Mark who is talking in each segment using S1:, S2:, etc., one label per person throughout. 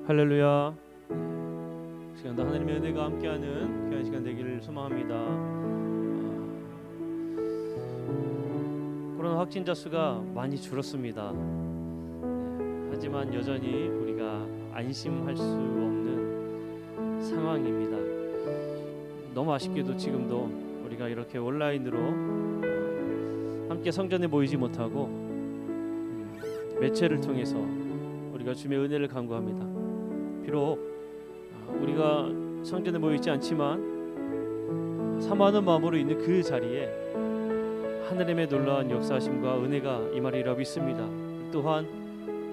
S1: 할렐루야. 시간도 하나님의 은혜가 함께하는 귀한 시간 되기를 소망합니다. 코로나 확진자 수가 많이 줄었습니다. 하지만 여전히 우리가 안심할 수 없는 상황입니다. 너무 아쉽게도 지금도 우리가 이렇게 온라인으로 함께 성전에 모이지 못하고 매체를 통해서 우리가 주님의 은혜를 간구합니다. 비록 우리가 성전에 모이지 않지만 사모하는 마음으로 있는 그 자리에 하나님의 놀라운 역사하심과 은혜가 임하리라 믿습니다. 또한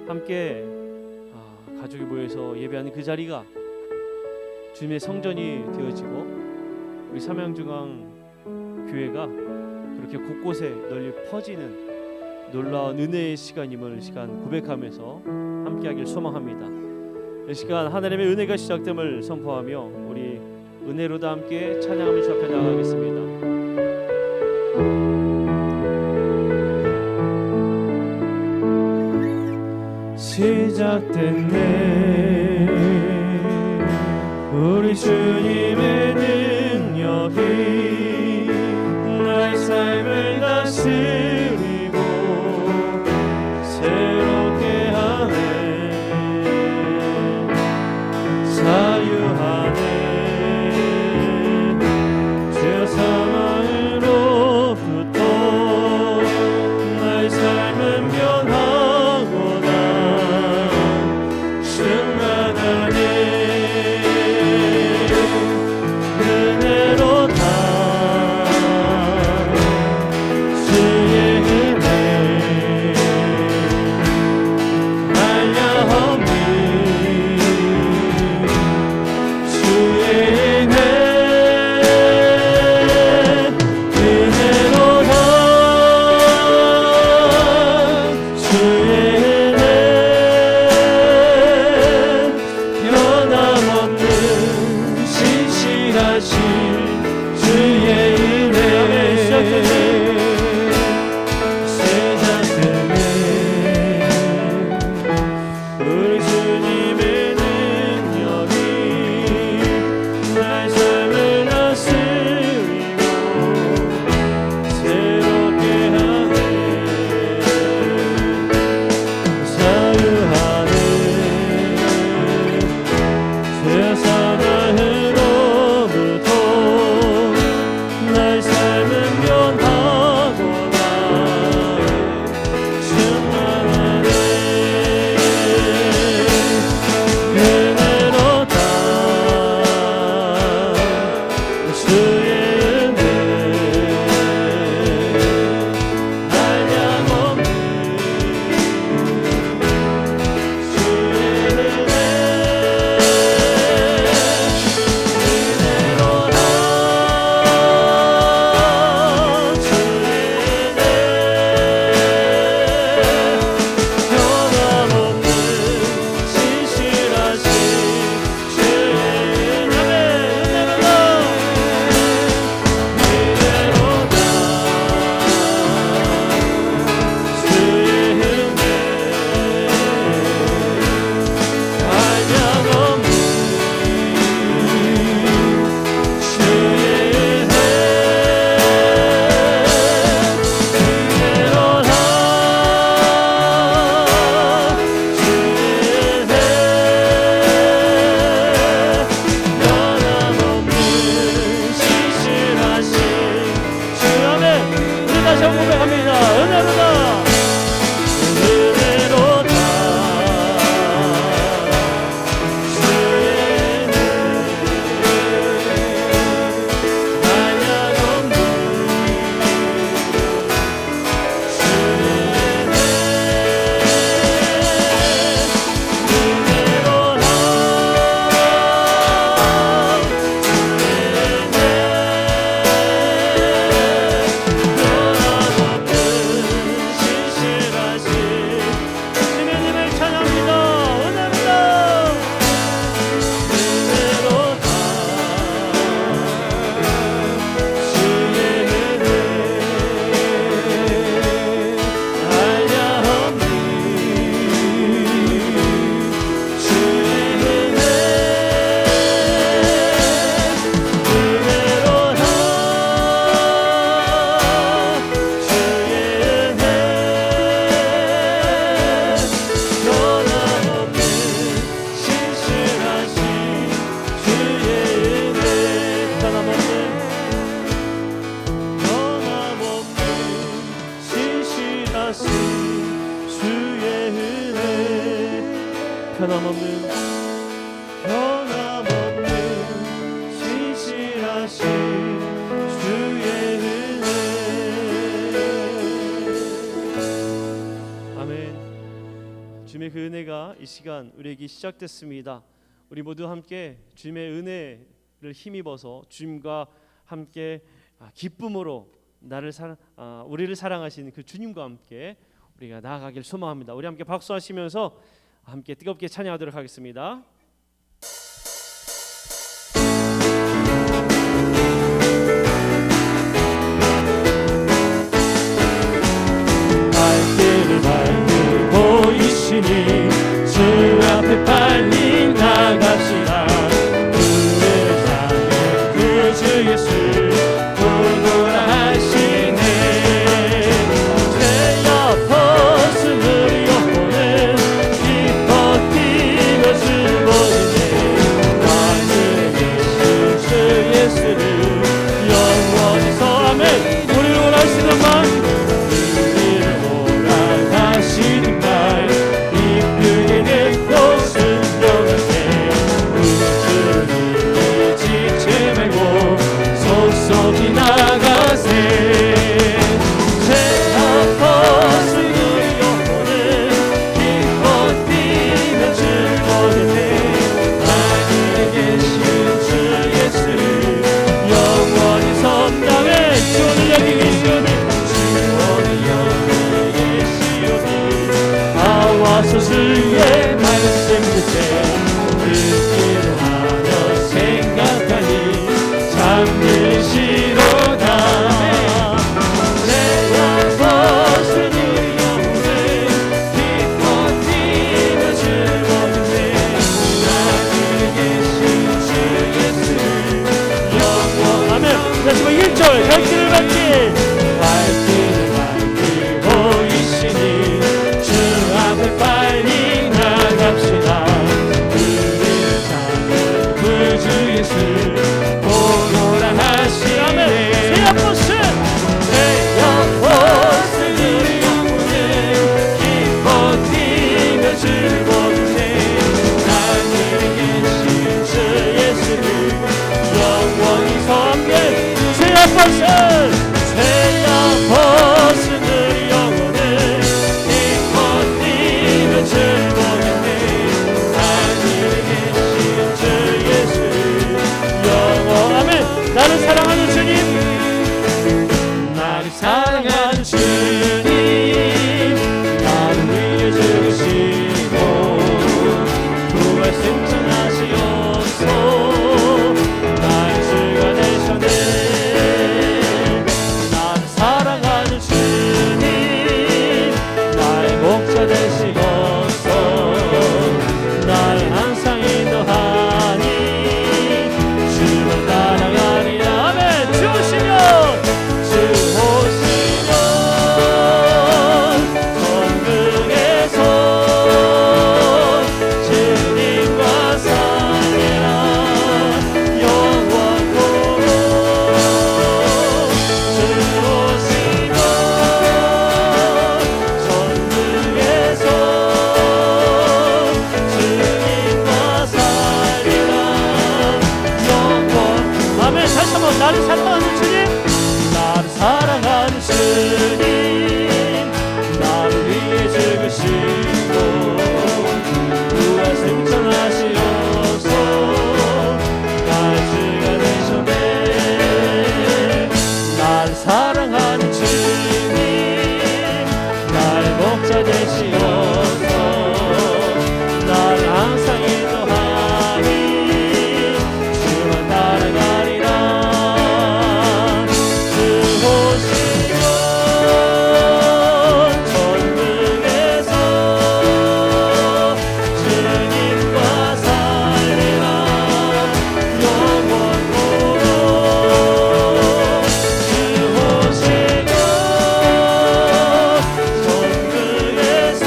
S1: 함께 가족이 모여서 예배하는 그 자리가 주님의 성전이 되어지고 우리 삼양중앙교회가 그렇게 곳곳에 널리 퍼지는 놀라운 은혜의 시간임을 시간 고백하면서 함께하길 소망합니다. 이 시간 하나님의 은혜가 시작됨을 선포하며 우리 은혜로다 함께 찬양하며 접해 나가겠습니다. 시작됐네 우리 주님의 능력이 나의 삶을 다스리고 새롭게 하네 자유하네 죄와 사망으로부터 나의 삶은 변하고나 충만하네 주의 은혜 변함없는 진실하신 주의 은혜. 아멘. 주님의 그 은혜가 이 시간 우리에게 시작됐습니다. 우리 모두 함께 주님의 은혜를 힘입어서 주님과 함께 기쁨으로 우리를 사랑하시는 그 주님과 함께 우리가 나아가길 소망합니다. 우리 함께 박수하시면서 함께 뜨겁게 찬양하도록 하겠습니다. 발길을 밟고 보이시니 주 앞에 빨리 나갑시다. 그를 향해 그 주 예수 보고라 하시네. 새 아파스를 영혼은 기뻐 뛰며 즐거우네. 하늘에 계신 주 예수를 영원히서 아멘. 우리를 원하시는 말 우리를 원하시는 말 이쁘게 듣고 순종하세. 우주를 지체 말고 속속히 나가세. 새 아파스 우리 영혼은 기뻐 뛰며 즐거우네. 하늘에 계신 주 예수를 영원히 선다네. 주를 여기 계시오니 주를 여기 계시오니 와서 주의 말씀 듣세. 듣기로 하며 생각하니 잠들시로다. 내 아버스 우리 영혼을 기뻐 뛰며 즐거우네. 하늘에 계신 주 예수를 영원 아멘. 다시 한번 1절 갈길을 밟기 보이시니 주 앞에 빨리 나갑시다. 그를 향해 그 주 예수 보고라 하시네. 새 아포스 우리 영혼은 기뻐 뛰며 즐거우네. 하늘에 계신 주 예수를 영원히 섬겨. 새 아포스 우리 영혼은 기뻐 뛰며 즐거우네. 하늘에 계신 주 예수를 영원 아멘. 나를 사랑하는 주님, 나를 사랑하는 주님, 나를 위해 죽으시고 부활 승천하시옵소. 나의 주가 되셨네. 나를 사랑하는 주님, 나의 목자 되시옵소. 나를 항상 인도하니 주만 따라가리라. 아멘. 주 오시면 전국에서 주님과 살리라. 영원토록 주 오시면 전국에서 주님과 살리라. 영원 아멘. 다시 한번 나를 사랑하는 주님, 나를 사랑하는 주님, 나를 위해 죽으시고 부활 승천하시옵소. 나의 주가 되셨네. 나를 사랑하는 주님, 나의 목자 되시옵소. 나를 항상 인도하니 주만 따라가리라. 주 오시면 전국에서 주님과 살리라. 영원토록 주 오시면 전국에서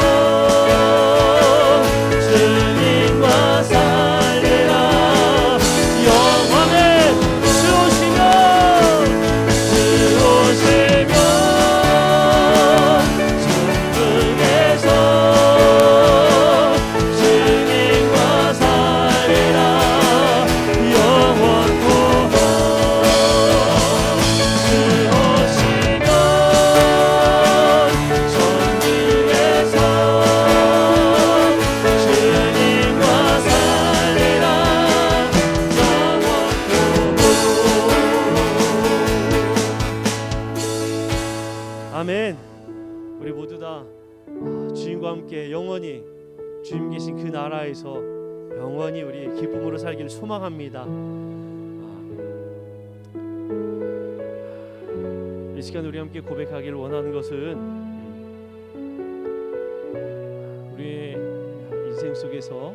S1: 주님과 함께 영원히 주님 계신 그 나라에서 영원히 우리 기쁨으로 살기를 소망합니다. 이 시간 우리 함께 고백하기를 원하는 것은 우리의 인생 속에서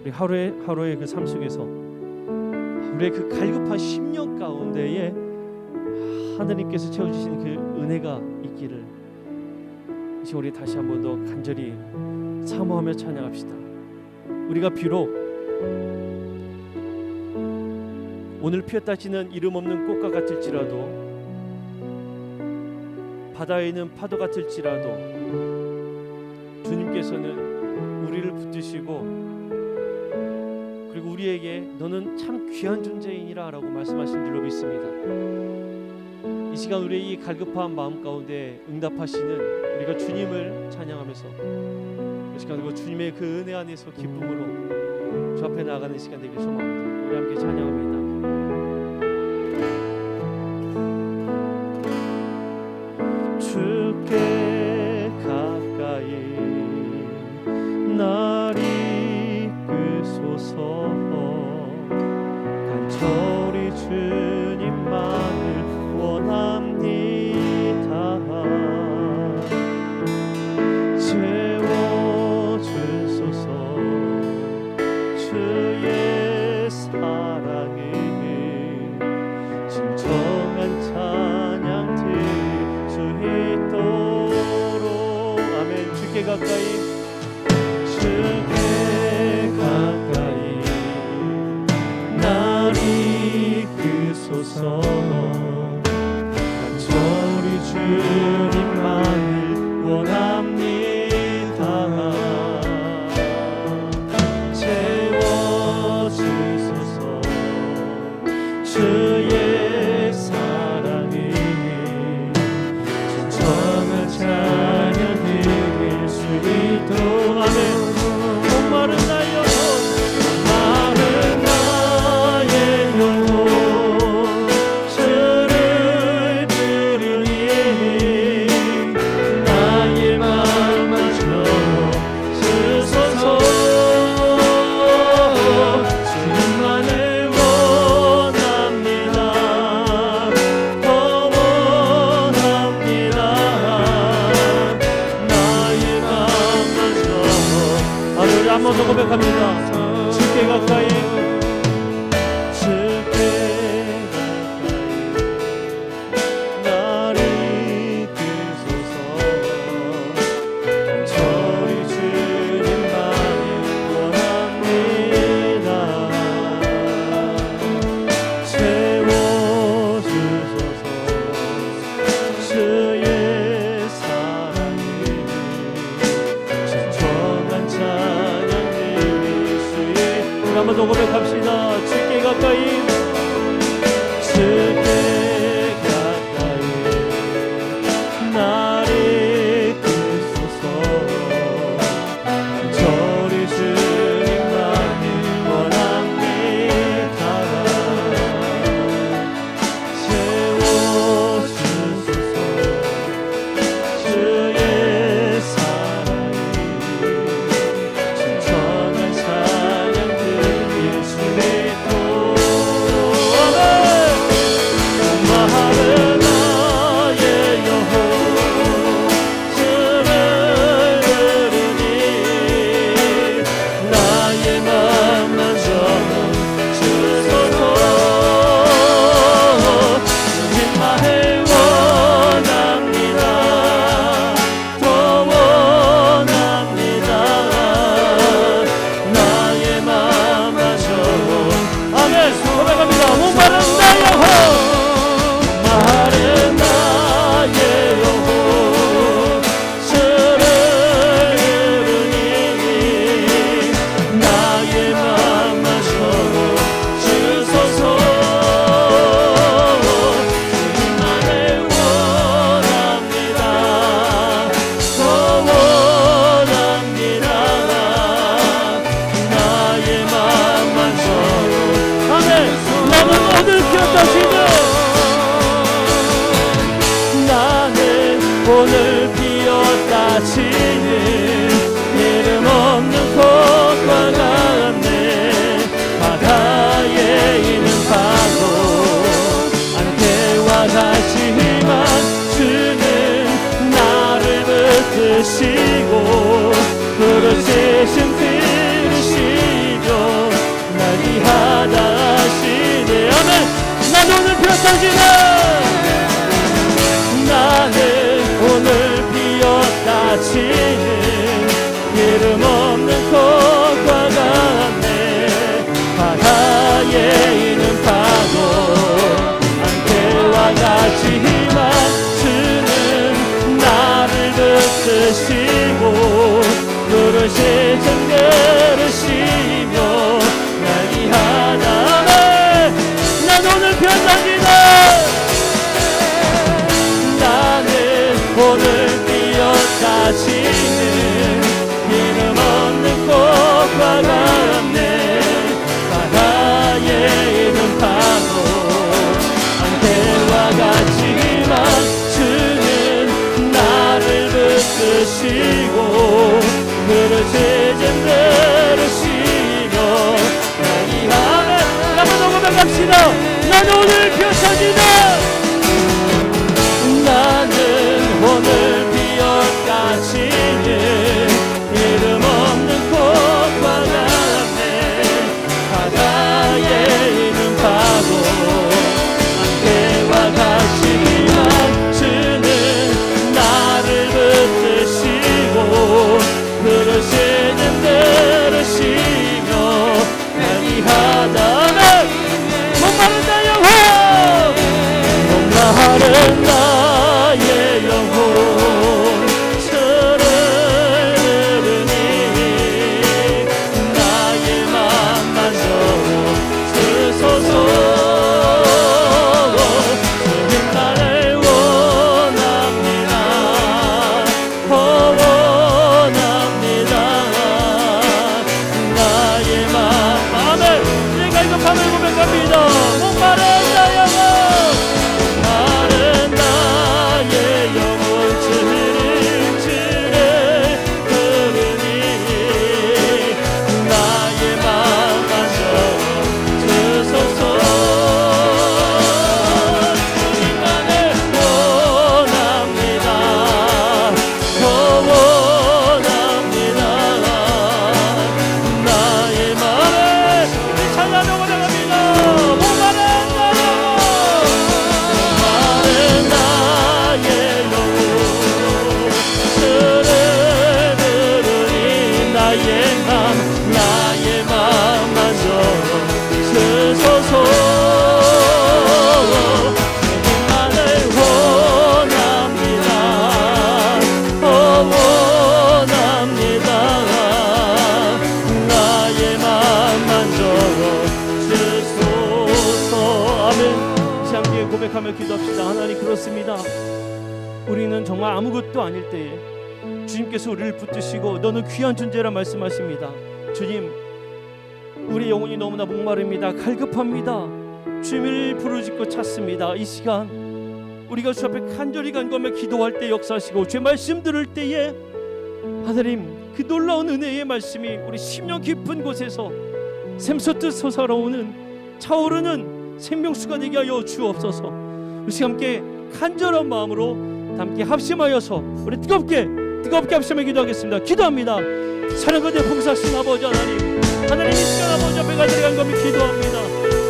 S1: 우리 하루의 그 삶 속에서 우리의 그 갈급한 심령 가운데에 하나님께서 채워주신 그 은혜가 있기를 이 시간 우리 다시 한 번 더 간절히 사모하며 찬양합시다. 우리가 비록 오늘 피었다 지는 이름 없는 꽃과 같을지라도, 바다에 있는 파도 같을지라도 주님께서는 우리를 붙드시고 그리고 우리에게 너는 참 귀한 존재이니라 라고 말씀하신 줄로 믿습니다. 이 시간 우리의 이 갈급한 마음 가운데 응답하시는 우리가 주님을 찬양하면서 이 시간 그리고 주님의 그 은혜 안에서 기쁨으로 주 앞에 나아가는 시간 되길 소망합니다. 우리 함께 찬양합니다. 주께 가까이 날 이끄소서. 간절히 주님만을 원합니다. 채워주소서. 주의 사랑을 진정한 찬양 드릴 수 있도록. 아멘. 주께 가까이, 주께 가까이 날 이끄소서. 간절히 주님만을 원합니다. 채워주소서. 주의 사랑을 진정한 찬양 드릴 수 있도록. 아멘. 목마른 나의 영혼, 마른 나의 영혼 주를 부르니 나의 마음만 주소서. 주님만을 원합니다. 더 원합니다. 나의 마음만 우리 한 번 더 고백합니다. 주께 가까이, 주께 가까이 날 이끄소서. 간절히 주님만을 원합니다. 채워주소서. 주의 사랑을 진정한 찬양 드릴 수 있도록. 한 번 더 고백합시다. 주께 가까이, 주께 가까이 날 이끄소서. 간절히 주님만을 원합니다. 채워주소서. 주의 사랑을 진정한 찬양 드릴 수 붙드시고 부르짖음 들으시며 날 위하다 하시네. 아멘. 나는 오늘 펴서지나 나는 오늘 피었다 치는 이름 없는 꽃과 같네. 바다에 있는 파도 안개와 같지만 주는 나를 붙드시고 부르짖음 들으시며 날 위하다. 난 오늘 변상이다. 오늘 피었다 치는 이름 없는 꽃과 같네. 바다에 있는 파도 안개와 같지만 주는 나를 붙드시고 부르짖음 들으시며 날 위하네. 한번 오고 갑시다. 난 오늘 펴서지다. 나는 오늘 피었다 치는 이름 없는 꽃과 같네. 바다에 있는 파도 안개와 같지만 주는 나를 붙드시고 부르짖음 들으시며 날 위하다. 목마른다 영혼 목마른다 고백하며 기도합시다. 하나님, 그렇습니다. 우리는 정말 아무것도 아닐 때에 주님께서 우리를 붙드시고 너는 귀한 존재라 말씀하십니다. 주님, 우리 영혼이 너무나 목마릅니다. 갈급합니다. 주님을 부르짖고 찾습니다. 이 시간 우리가 주 앞에 간절히 간구하며 기도할 때 역사하시고 주의 말씀 들을 때에 하나님, 그 놀라운 은혜의 말씀이 우리 심령 깊은 곳에서 샘솟듯 솟아오르는 차오르는 생명수가 되게 하여 주옵소서. 우리 함께 간절한 마음으로 함께 합심하여서 우리 뜨겁게 합심해 기도하겠습니다. 기도합니다. 사랑과 대풍사신 아버지 하나님, 하나님 이 시간 아버지 앞에 간절히 간구하며 기도합니다.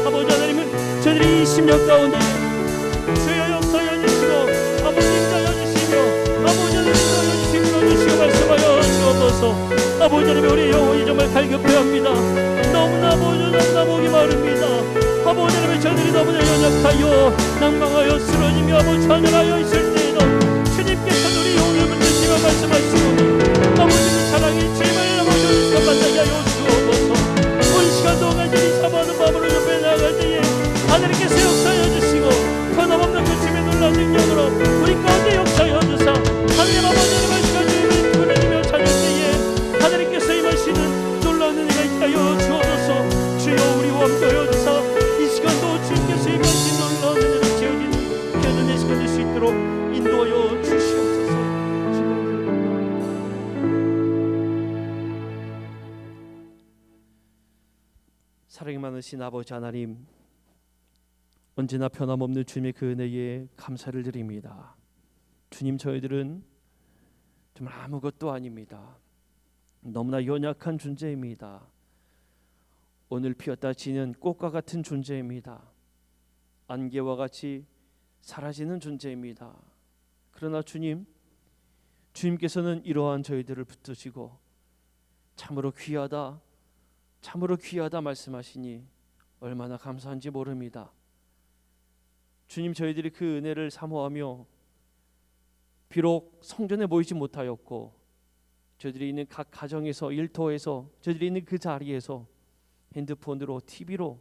S1: 아버지 하나님은 저희들이 이 심령 가운데 주여 역사하여 주시고 아버지 인자하여 주시며 아버지 하나님 인자하여 주시고 말씀하여 주옵소서. 아버지 하나님, 우리 영혼이 정말 갈급해합니다. 너무나 아버지 너무나 목이 마릅니다. 아버지 하나님, 저희들이 너무나 연약하여 낭망하여 쓰러지며 아버지 찬양하여 있을 때에도 주님께서 우리 영혼을 붙드시며 말씀하시고 아버지의 사랑이 주님을 아버지 우리가 만나게 하여 주옵소서. 온 시간도 간절히 사모하는 마음으로 옆에 나아갈 때에 하나님께서 역사하여 주시고 변함없는 그 주님의 놀라운 능력으로 우리 가운데 역사하여 주사 하나님 아버지 하나님의 시간 주님을 부르짖으며 찾을 때에 하나님께서 임하시는 놀라운 은혜가 있게 하여 주옵소서. 주여, 우리와 함께하여 주사 이 시간도 주님께서 임하신 놀라운 은혜를 채워지는 귀한 내 시간 될 수 있도록 인도하여 주시옵소서. 사랑이 많으신 아버지 하나님, 언제나 변함없는 주님의 그 은혜에 감사를 드립니다. 주님, 저희들은 정말 아무것도 아닙니다. 너무나 연약한 존재입니다. 오늘 피었다 지는 꽃과 같은 존재입니다. 안개와 같이 사라지는 존재입니다. 그러나 주님께서는 이러한 저희들을 붙드시고 참으로 귀하다, 참으로 귀하다 말씀하시니 얼마나 감사한지 모릅니다. 주님, 저희들이 그 은혜를 사모하며 비록 성전에 모이지 못하였고 저희들이 있는 각 가정에서, 일터에서, 저희들이 있는 그 자리에서 핸드폰으로, TV로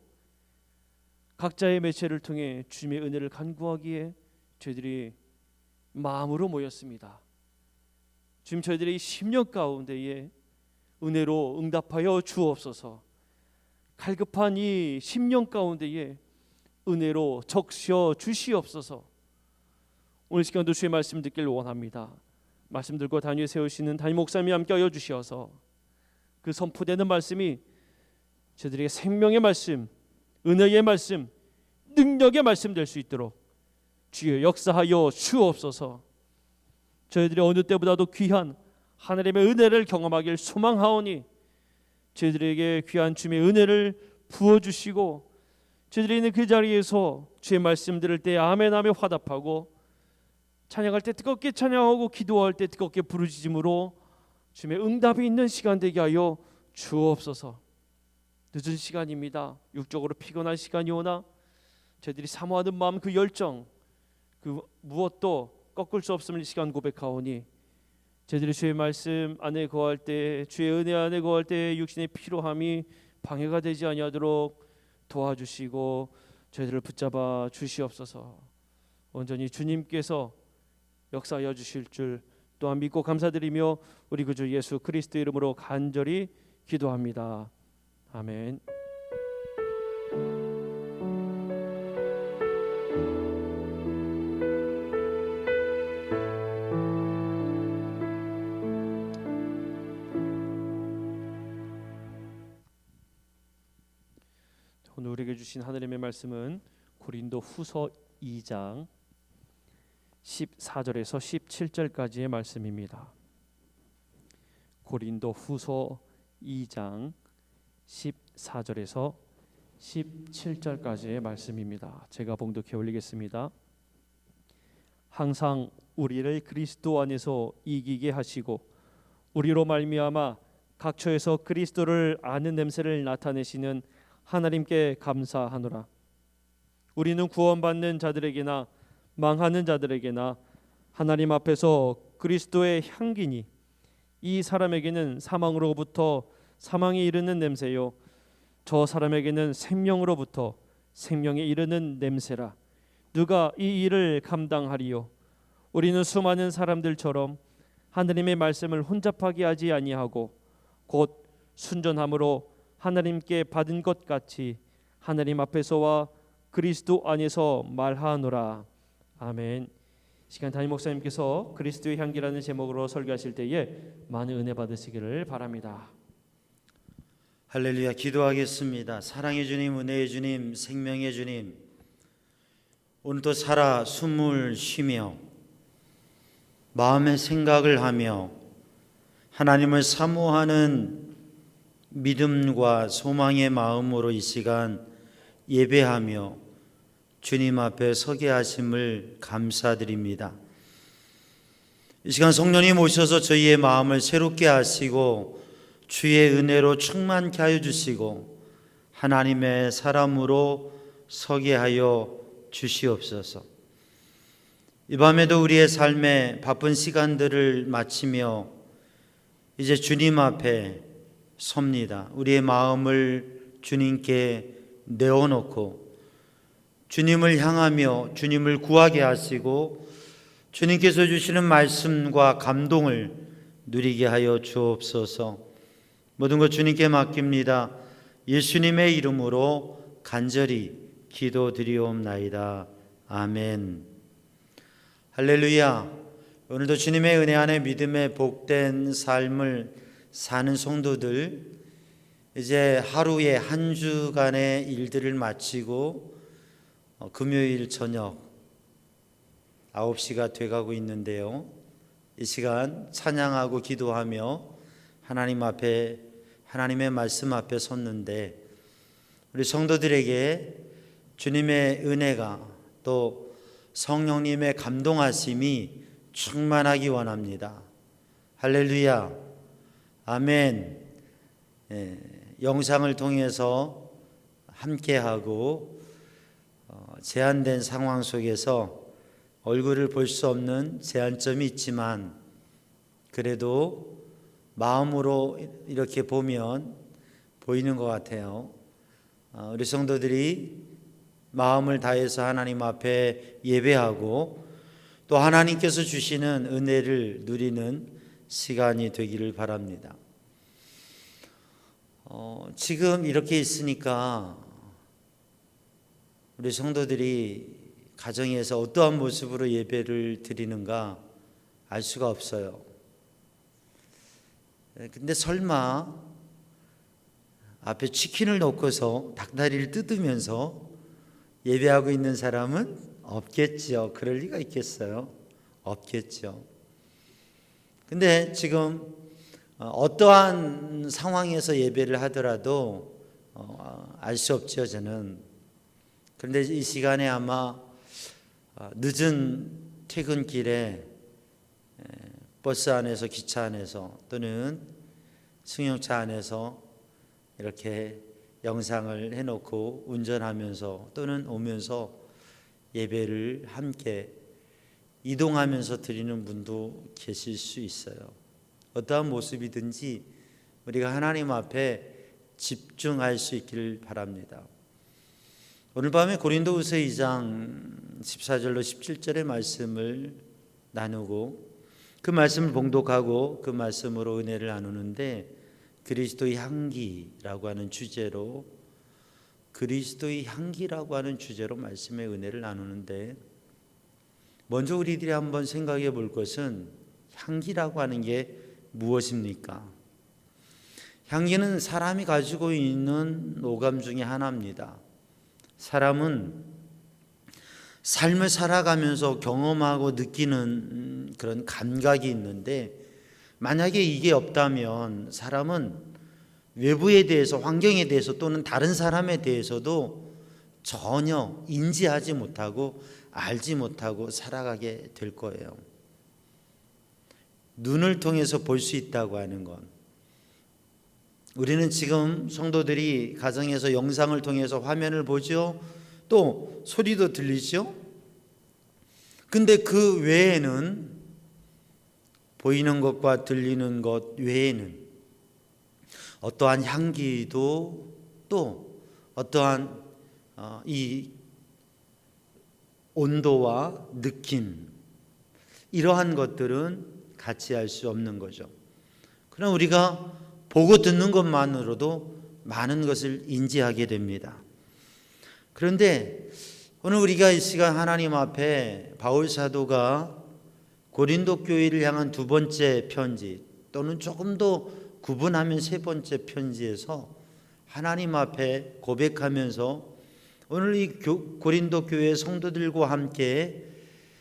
S1: 각자의 매체를 통해 주님의 은혜를 간구하기에 저희들이 마음으로 모였습니다. 주님, 저희들의 이 10년 가운데에 은혜로 응답하여 주옵소서. 갈급한 이 10년 가운데에 은혜로 적셔 주시옵소서. 오늘 시간도 주의 말씀 듣기를 원합니다. 말씀 들고 단위에 세우시는 담임 목사님이 함께하여 주시어서 그 선포되는 말씀이 저희들에게 생명의 말씀, 은혜의 말씀, 능력의 말씀 될 수 있도록 주여 역사하여 주옵소서. 저희들이 어느 때보다도 귀한 하나님의 은혜를 경험하길 소망하오니 저희들에게 귀한 주님의 은혜를 부어주시고 저희들이 있는 그 자리에서 주의 말씀 들을 때 아멘하며 화답하고 찬양할 때 뜨겁게 찬양하고 기도할 때 뜨겁게 부르짖음으로 주님의 응답이 있는 시간 되게 하여 주옵소서. 늦은 시간입니다. 육적으로 피곤한 시간이오나 저희들이 사모하는 마음, 그 열정, 그 무엇도 꺾을 수 없음을 이 시간 고백하오니 저희들이 주의 말씀 안에 거할 때, 주의 은혜 안에 거할 때 육신의 피로함이 방해가 되지 아니하도록 도와주시고 저희들을 붙잡아 주시옵소서. 온전히 주님께서 역사하여 주실 줄 또한 믿고 감사드리며 우리 구주 예수 그리스도 이름으로 간절히 기도합니다. 아멘. 오늘 우리에게 주신 하나님의 말씀은 고린도 후서 2장 14절에서 17절까지의 말씀입니다. 고린도 후서 2장 14절에서 17절까지의 말씀입니다. 제가 봉독해 올리겠습니다. 항상 우리를 그리스도 안에서 이기게 하시고 우리로 말미암아 각처에서 그리스도를 아는 냄새를 나타내시는 하나님께 감사하노라. 우리는 구원받는 자들에게나 망하는 자들에게나 하나님 앞에서 그리스도의 향기니 이 사람에게는 사망으로부터 사망에 이르는 냄새요 저 사람에게는 생명으로부터 생명에 이르는 냄새라. 누가 이 일을 감당하리요? 우리는 수많은 사람들처럼 하나님의 말씀을 혼잡하게 하지 아니하고 곧 순전함으로 하나님께 받은 것 같이 하나님 앞에서와 그리스도 안에서 말하노라. 아멘. 시간 담임 목사님께서 그리스도의 향기라는 제목으로 설교하실 때에 많은 은혜 받으시기를 바랍니다.
S2: 할렐루야. 기도하겠습니다. 사랑의 주님, 은혜의 주님, 생명의 주님, 오늘도 살아 숨을 쉬며 마음의 생각을 하며 하나님을 사모하는 믿음과 소망의 마음으로 이 시간 예배하며 주님 앞에 서게 하심을 감사드립니다. 이 시간 성령님 오셔서 저희의 마음을 새롭게 하시고 주의 은혜로 충만케 하여 주시고 하나님의 사람으로 서게 하여 주시옵소서. 이 밤에도 우리의 삶의 바쁜 시간들을 마치며 이제 주님 앞에 섭니다. 우리의 마음을 주님께 내어놓고 주님을 향하며 주님을 구하게 하시고 주님께서 주시는 말씀과 감동을 누리게 하여 주옵소서. 모든 것 주님께 맡깁니다. 예수님의 이름으로 간절히 기도드리옵나이다. 아멘. 할렐루야. 오늘도 주님의 은혜 안에 믿음의 복된 삶을 사는 성도들, 이제 하루의 한 주간의 일들을 마치고 금요일 저녁 9시가 돼가고 있는데요. 이 시간 찬양하고 기도하며 하나님 앞에 하나님의 말씀 앞에 섰는데 우리 성도들에게 주님의 은혜가 또 성령님의 감동하심이 충만하기 원합니다. 할렐루야, 아멘. 영상을 통해서 함께하고 제한된 상황 속에서 얼굴을 볼 수 없는 제한점이 있지만 그래도 마음으로 이렇게 보면 보이는 것 같아요. 우리 성도들이 마음을 다해서 하나님 앞에 예배하고 또 하나님께서 주시는 은혜를 누리는 시간이 되기를 바랍니다. 지금 이렇게 있으니까 우리 성도들이 가정에서 어떠한 모습으로 예배를 드리는가 알 수가 없어요. 근데 설마 앞에 치킨을 놓고서 닭다리를 뜯으면서 예배하고 있는 사람은 없겠죠. 그럴 리가 있겠어요? 없겠죠. 근데 지금 어떠한 상황에서 예배를 하더라도 알 수 없죠, 저는. 그런데 이 시간에 아마 늦은 퇴근길에 버스 안에서, 기차 안에서 또는 승용차 안에서 이렇게 영상을 해놓고 운전하면서 또는 오면서 예배를 함께 이동하면서 드리는 분도 계실 수 있어요. 어떠한 모습이든지 우리가 하나님 앞에 집중할 수 있기를 바랍니다. 오늘 밤에 고린도후서 2장 14절로 17절의 말씀을 나누고 그 말씀을 봉독하고 그 말씀으로 은혜를 나누는데 그리스도의 향기라고 하는 주제로 말씀의 은혜를 나누는데 먼저 우리들이 한번 생각해 볼 것은 향기라고 하는 게 무엇입니까? 향기는 사람이 가지고 있는 오감 중에 하나입니다. 사람은 삶을 살아가면서 경험하고 느끼는 그런 감각이 있는데 만약에 이게 없다면 사람은 외부에 대해서, 환경에 대해서 또는 다른 사람에 대해서도 전혀 인지하지 못하고 알지 못하고 살아가게 될 거예요. 눈을 통해서 볼 수 있다고 하는 것. 우리는 지금 성도들이 가정에서 영상을 통해서 화면을 보죠. 또 소리도 들리죠. 근데 그 외에는, 보이는 것과 들리는 것 외에는 어떠한 향기도 또 어떠한 이 온도와 느낌, 이러한 것들은 같이 할 수 없는 거죠. 그럼 우리가 보고 듣는 것만으로도 많은 것을 인지하게 됩니다. 그런데 오늘 우리가 이 시간 하나님 앞에 바울 사도가 고린도 교회를 향한 두 번째 편지 또는 조금 더 구분하면 세 번째 편지에서 하나님 앞에 고백하면서 오늘 이 고린도 교회 성도들과 함께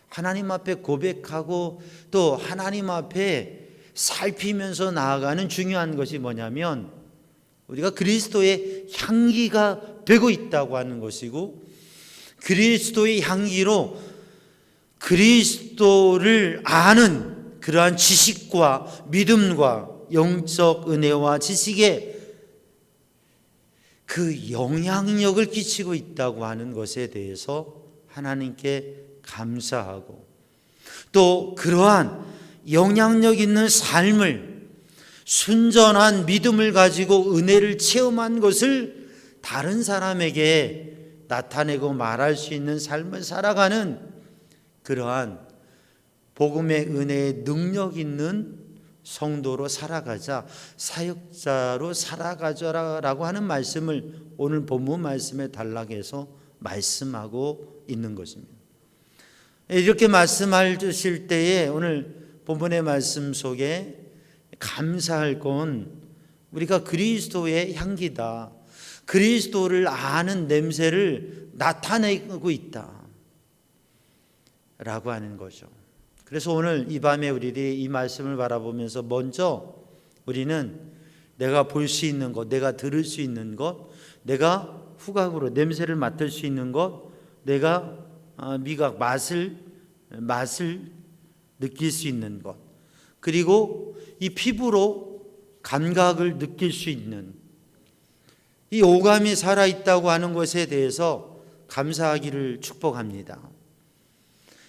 S2: 하나님 앞에 고백하고 또 하나님 앞에 살피면서 나아가는 중요한 것이 뭐냐면 우리가 그리스도의 향기가 되고 있다고 하는 것이고 그리스도의 향기로 그리스도를 아는 그러한 지식과 믿음과 영적 은혜와 지식에 그 영향력을 끼치고 있다고 하는 것에 대해서 하나님께 감사하고 또 그러한 영향력 있는 삶을 순전한 믿음을 가지고 은혜를 체험한 것을 다른 사람에게 나타내고 말할 수 있는 삶을 살아가는 그러한 복음의 은혜의 능력 있는 성도로 살아가자, 사역자로 살아가자라고 하는 말씀을 오늘 본문 말씀에 단락해서 말씀하고 있는 것입니다. 이렇게 말씀하실 때에 오늘 본문의 말씀 속에 감사할 건 우리가 그리스도의 향기다, 그리스도를 아는 냄새를 나타내고 있다 라고 하는 거죠. 그래서 오늘 이 밤에 우리들이 이 말씀을 바라보면서 먼저 우리는 내가 볼 수 있는 것, 내가 들을 수 있는 것, 내가 후각으로 냄새를 맡을 수 있는 것, 내가 미각, 맛을 느낄 수 있는 것, 그리고 이 피부로 감각을 느낄 수 있는 이 오감이 살아있다고 하는 것에 대해서 감사하기를 축복합니다.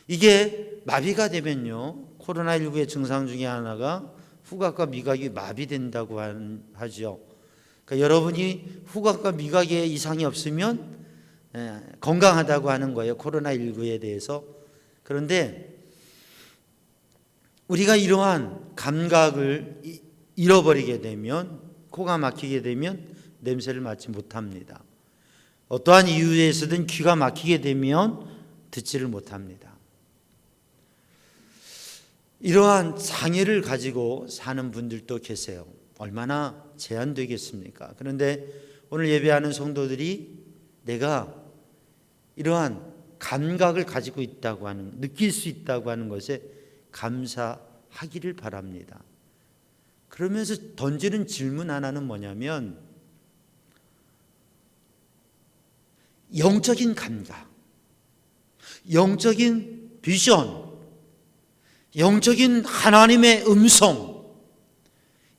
S2: 이게 마비가 되면요, 코로나19의 증상 중에 하나가 후각과 미각이 마비된다고 하죠. 그러니까 여러분이 후각과 미각에 이상이 없으면 건강하다고 하는 거예요, 코로나19에 대해서. 그런데 우리가 이러한 감각을 잃어버리게 되면, 코가 막히게 되면 냄새를 맡지 못합니다. 어떠한 이유에서든 귀가 막히게 되면 듣지를 못합니다. 이러한 장애를 가지고 사는 분들도 계세요. 얼마나 제한되겠습니까? 그런데 오늘 예배하는 성도들이 내가 이러한 감각을 가지고 있다고 하는, 느낄 수 있다고 하는 것에 감사하기를 바랍니다. 그러면서 던지는 질문 하나는 뭐냐면, 영적인 감각, 영적인 비전, 영적인 하나님의 음성,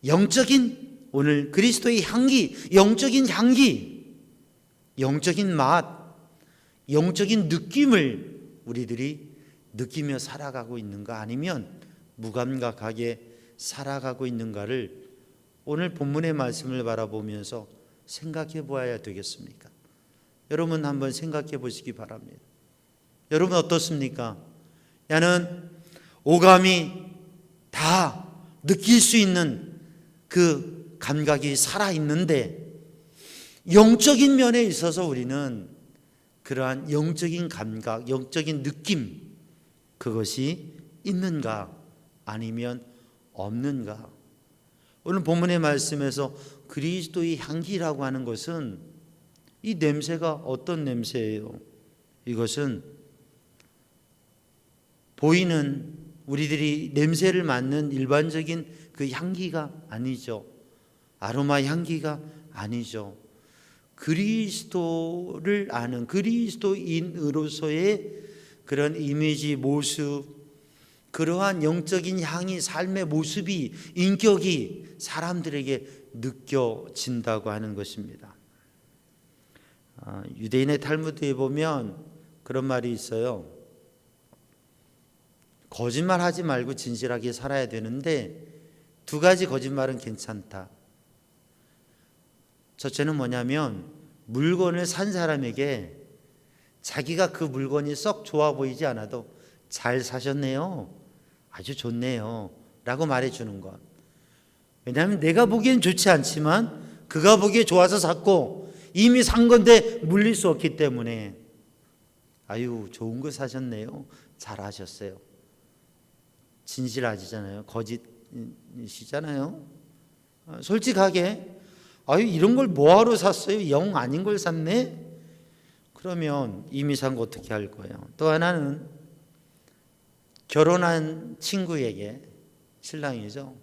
S2: 영적인 오늘 그리스도의 향기, 영적인 향기, 영적인 맛, 영적인 느낌을 우리들이 느끼며 살아가고 있는가, 아니면 무감각하게 살아가고 있는가를 오늘 본문의 말씀을 바라보면서 생각해 보아야 되겠습니까? 여러분 한번 생각해 보시기 바랍니다. 여러분 어떻습니까? 나는 오감이 다 느낄 수 있는 그 감각이 살아있는데 영적인 면에 있어서 우리는 그러한 영적인 감각, 영적인 느낌, 그것이 있는가 아니면 없는가? 오늘 본문의 말씀에서 그리스도의 향기라고 하는 것은 이 냄새가 어떤 냄새예요? 이것은 보이는, 우리들이 냄새를 맡는 일반적인 그 향기가 아니죠. 아로마 향기가 아니죠. 그리스도를 아는 그리스도인으로서의 그런 이미지, 모습, 그러한 영적인 향이, 삶의 모습이, 인격이 사람들에게 느껴진다고 하는 것입니다. 유대인의 탈무드에 보면 그런 말이 있어요. 거짓말하지 말고 진실하게 살아야 되는데 두 가지 거짓말은 괜찮다. 첫째는 뭐냐면, 물건을 산 사람에게 자기가 그 물건이 썩 좋아 보이지 않아도 잘 사셨네요, 아주 좋네요 라고 말해주는 것. 왜냐하면 내가 보기엔 좋지 않지만 그가 보기에 좋아서 샀고 이미 산 건데 물릴 수 없기 때문에 아유 좋은 거 사셨네요, 잘하셨어요. 진실하시잖아요, 거짓이시잖아요. 솔직하게 아유 이런 걸 뭐하러 샀어요, 영 아닌 걸 샀네, 그러면 이미 산 거 어떻게 할 거예요. 또 하나는 결혼한 친구에게, 신랑이죠,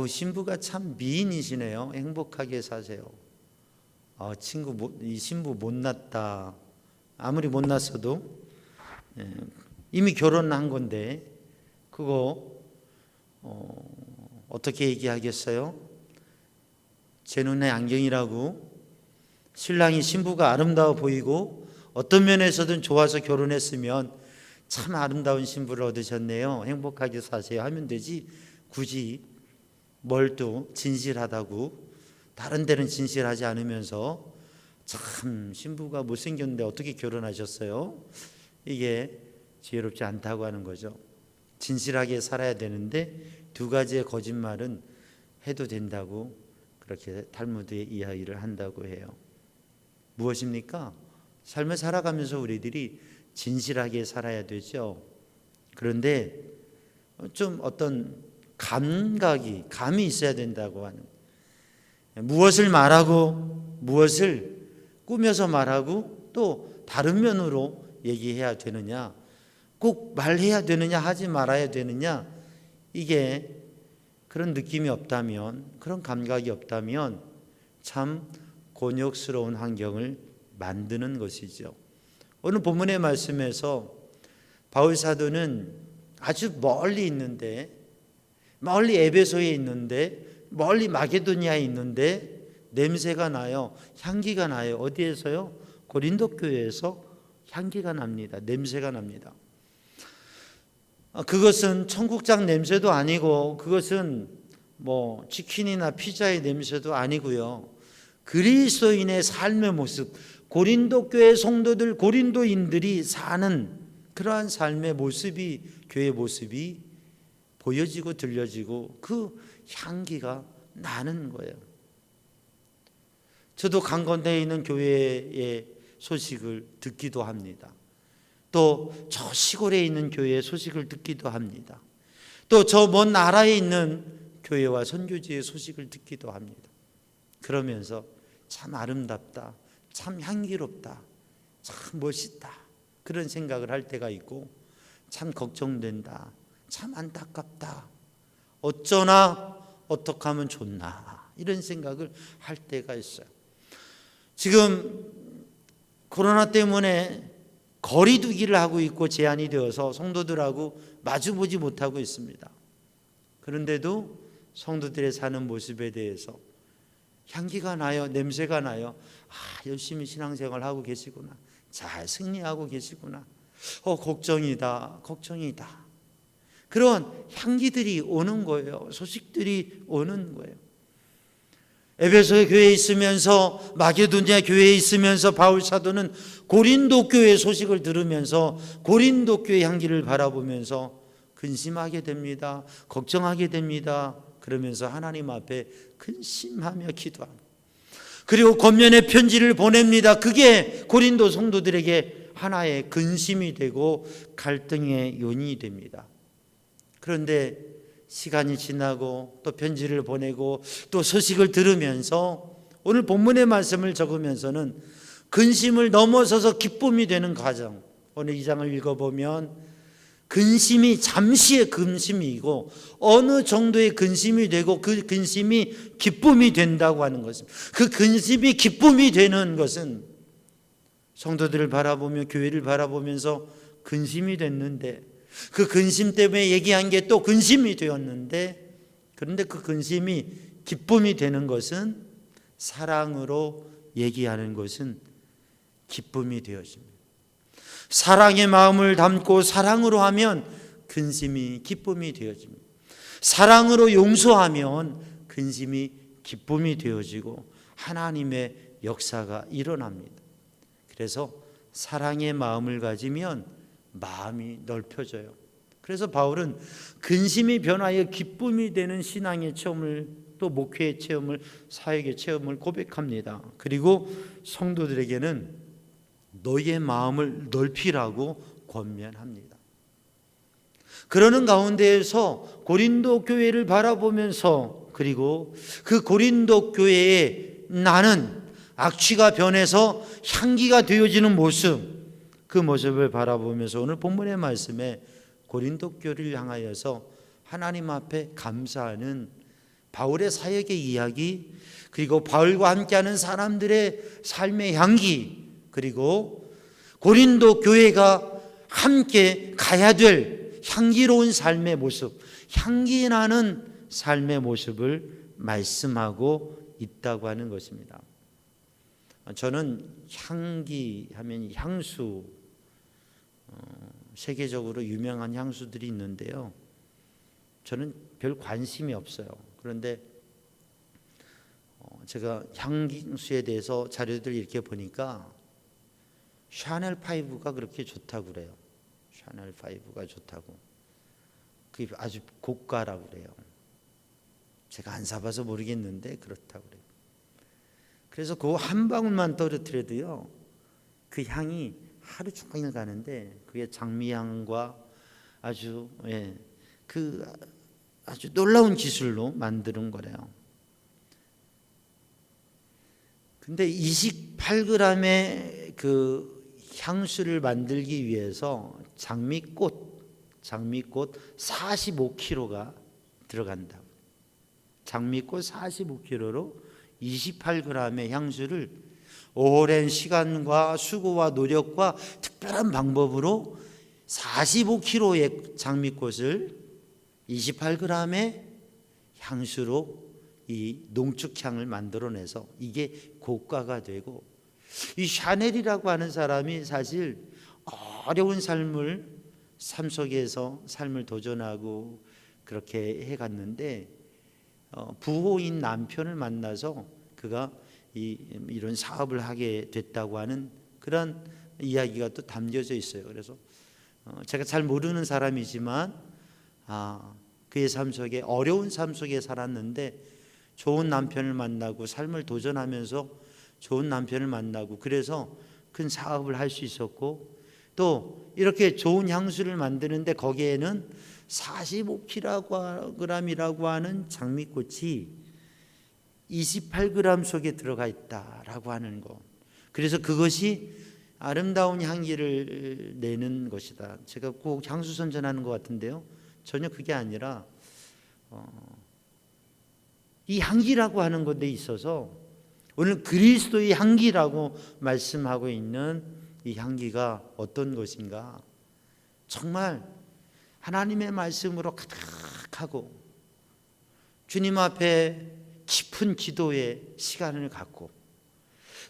S2: 신부가 참 미인이시네요, 행복하게 사세요. 친구, 이 신부 못났다. 아무리 못났어도 이미 결혼한 건데 그거 어떻게 얘기하겠어요? 제 눈에 안경이라고. 신랑이, 신부가 아름다워 보이고 어떤 면에서든 좋아서 결혼했으면 참 아름다운 신부를 얻으셨네요, 행복하게 사세요 하면 되지, 굳이 뭘 또 진실하다고 다른 데는 진실하지 않으면서 참 신부가 못생겼는데 어떻게 결혼하셨어요? 이게 지혜롭지 않다고 하는 거죠. 진실하게 살아야 되는데 두 가지의 거짓말은 해도 된다고 그렇게 탈무드에 이야기를 한다고 해요. 무엇입니까? 삶을 살아가면서 우리들이 진실하게 살아야 되죠. 그런데 좀 어떤 감이 있어야 된다고 하는, 무엇을 말하고 무엇을 꾸며서 말하고 또 다른 면으로 얘기해야 되느냐, 꼭 말해야 되느냐 하지 말아야 되느냐, 이게 그런 느낌이 없다면, 그런 감각이 없다면 참 곤욕스러운 환경을 만드는 것이죠. 오늘 본문의 말씀에서 바울 사도는 아주 멀리 있는데, 멀리 에베소에 있는데, 멀리 마게도니아에 있는데 냄새가 나요. 향기가 나요. 어디에서요? 고린도 교회에서 향기가 납니다. 냄새가 납니다. 그것은 청국장 냄새도 아니고, 그것은 뭐 치킨이나 피자의 냄새도 아니고요. 그리스도인의 삶의 모습, 고린도 교회 성도들, 고린도인들이 사는 그러한 삶의 모습이, 교회 모습이 보여지고 들려지고 그 향기가 나는 거예요. 저도 강건대에 있는 교회의 소식을 듣기도 합니다. 또 저 시골에 있는 교회의 소식을 듣기도 합니다. 또 저 먼 나라에 있는 교회와 선교지의 소식을 듣기도 합니다. 그러면서 참 아름답다, 참 향기롭다, 참 멋있다, 그런 생각을 할 때가 있고, 참 걱정된다, 참 안타깝다, 어쩌나 어떻게 하면 좋나, 이런 생각을 할 때가 있어요. 지금 코로나 때문에 거리두기를 하고 있고 제한이 되어서 성도들하고 마주보지 못하고 있습니다. 그런데도 성도들의 사는 모습에 대해서 향기가 나요, 냄새가 나요. 열심히 신앙생활 하고 계시구나, 잘 승리하고 계시구나, 걱정이다, 걱정이다. 그런 향기들이 오는 거예요. 소식들이 오는 거예요. 에베소 교회에 있으면서, 마게도니아 교회에 있으면서 바울 사도는 고린도 교회 소식을 들으면서 고린도 교회 향기를 바라보면서 근심하게 됩니다. 걱정하게 됩니다. 그러면서 하나님 앞에 근심하며 기도합니다. 그리고 겉면에 편지를 보냅니다. 그게 고린도 성도들에게 하나의 근심이 되고 갈등의 요인이 됩니다. 그런데 시간이 지나고 또 편지를 보내고 또 소식을 들으면서 오늘 본문의 말씀을 적으면서는 근심을 넘어서서 기쁨이 되는 과정, 오늘 이 장을 읽어보면 근심이 잠시의 근심이고 어느 정도의 근심이 되고 그 근심이 기쁨이 된다고 하는 것입니다. 그 근심이 기쁨이 되는 것은 성도들을 바라보며 교회를 바라보면서 근심이 됐는데, 그 근심 때문에 얘기한 게 또 근심이 되었는데, 그런데 그 근심이 기쁨이 되는 것은, 사랑으로 얘기하는 것은 기쁨이 되어집니다. 사랑의 마음을 담고 사랑으로 하면 근심이 기쁨이 되어집니다. 사랑으로 용서하면 근심이 기쁨이 되어지고 하나님의 역사가 일어납니다. 그래서 사랑의 마음을 가지면 마음이 넓혀져요. 그래서 바울은 근심이 변하여 기쁨이 되는 신앙의 체험을, 또 목회의 체험을, 사역의 체험을 고백합니다. 그리고 성도들에게는 너희의 마음을 넓히라고 권면합니다. 그러는 가운데에서 고린도 교회를 바라보면서, 그리고 그 고린도 교회에 나는 악취가 변해서 향기가 되어지는 모습, 그 모습을 바라보면서 오늘 본문의 말씀에 고린도 교회를 향하여서 하나님 앞에 감사하는 바울의 사역의 이야기, 그리고 바울과 함께하는 사람들의 삶의 향기, 그리고 고린도 교회가 함께 가야 될 향기로운 삶의 모습, 향기 나는 삶의 모습을 말씀하고 있다고 하는 것입니다. 저는 향기 하면 향수, 세계적으로 유명한 향수들이 있는데요, 저는 별 관심이 없어요. 그런데 제가 향수에 대해서 자료들 이렇게 보니까 샤넬 5가 그렇게 좋다고 그래요. 샤넬 5가 좋다고. 그게 아주 고가라고 그래요. 제가 안 사봐서 모르겠는데 그렇다고 그래요. 그래서 그 한 방울만 떨어뜨려도요, 그 향이 하루 종일 가는데, 그게 장미향과 아주 그 아주 놀라운 기술로 만드는 거래요. 근데 28g의 그 향수를 만들기 위해서 장미꽃 45kg가 들어간다. 장미꽃 45kg로 28g의 향수를 오랜 시간과 수고와 노력과 특별한 방법으로 45kg의 장미꽃을 28g의 향수로 이 농축향을 만들어내서 이게 고가가 되고, 이 샤넬이라고 하는 사람이 사실 어려운 삶 속에서 삶을 도전하고 그렇게 해갔는데, 부호인 남편을 만나서 그가 이런 사업을 하게 됐다고 하는 그런 이야기가 또 담겨져 있어요. 그래서 제가 잘 모르는 사람이지만 그의 삶 속에 어려운 삶 속에 살았는데 좋은 남편을 만나고 삶을 도전하면서 좋은 남편을 만나고 그래서 큰 사업을 할 수 있었고, 또 이렇게 좋은 향수를 만드는데 거기에는 45kg이라고 하는 장미꽃이 28g 속에 들어가 있다라고 하는 것. 그래서 그것이 아름다운 향기를 내는 것이다. 제가 꼭 향수 선전하는 것 같은데요, 전혀 그게 아니라 이 향기라고 하는 것에 있어서 오늘 그리스도의 향기라고 말씀하고 있는 이 향기가 어떤 것인가? 정말 하나님의 말씀으로 가득하고 주님 앞에 깊은 기도의 시간을 갖고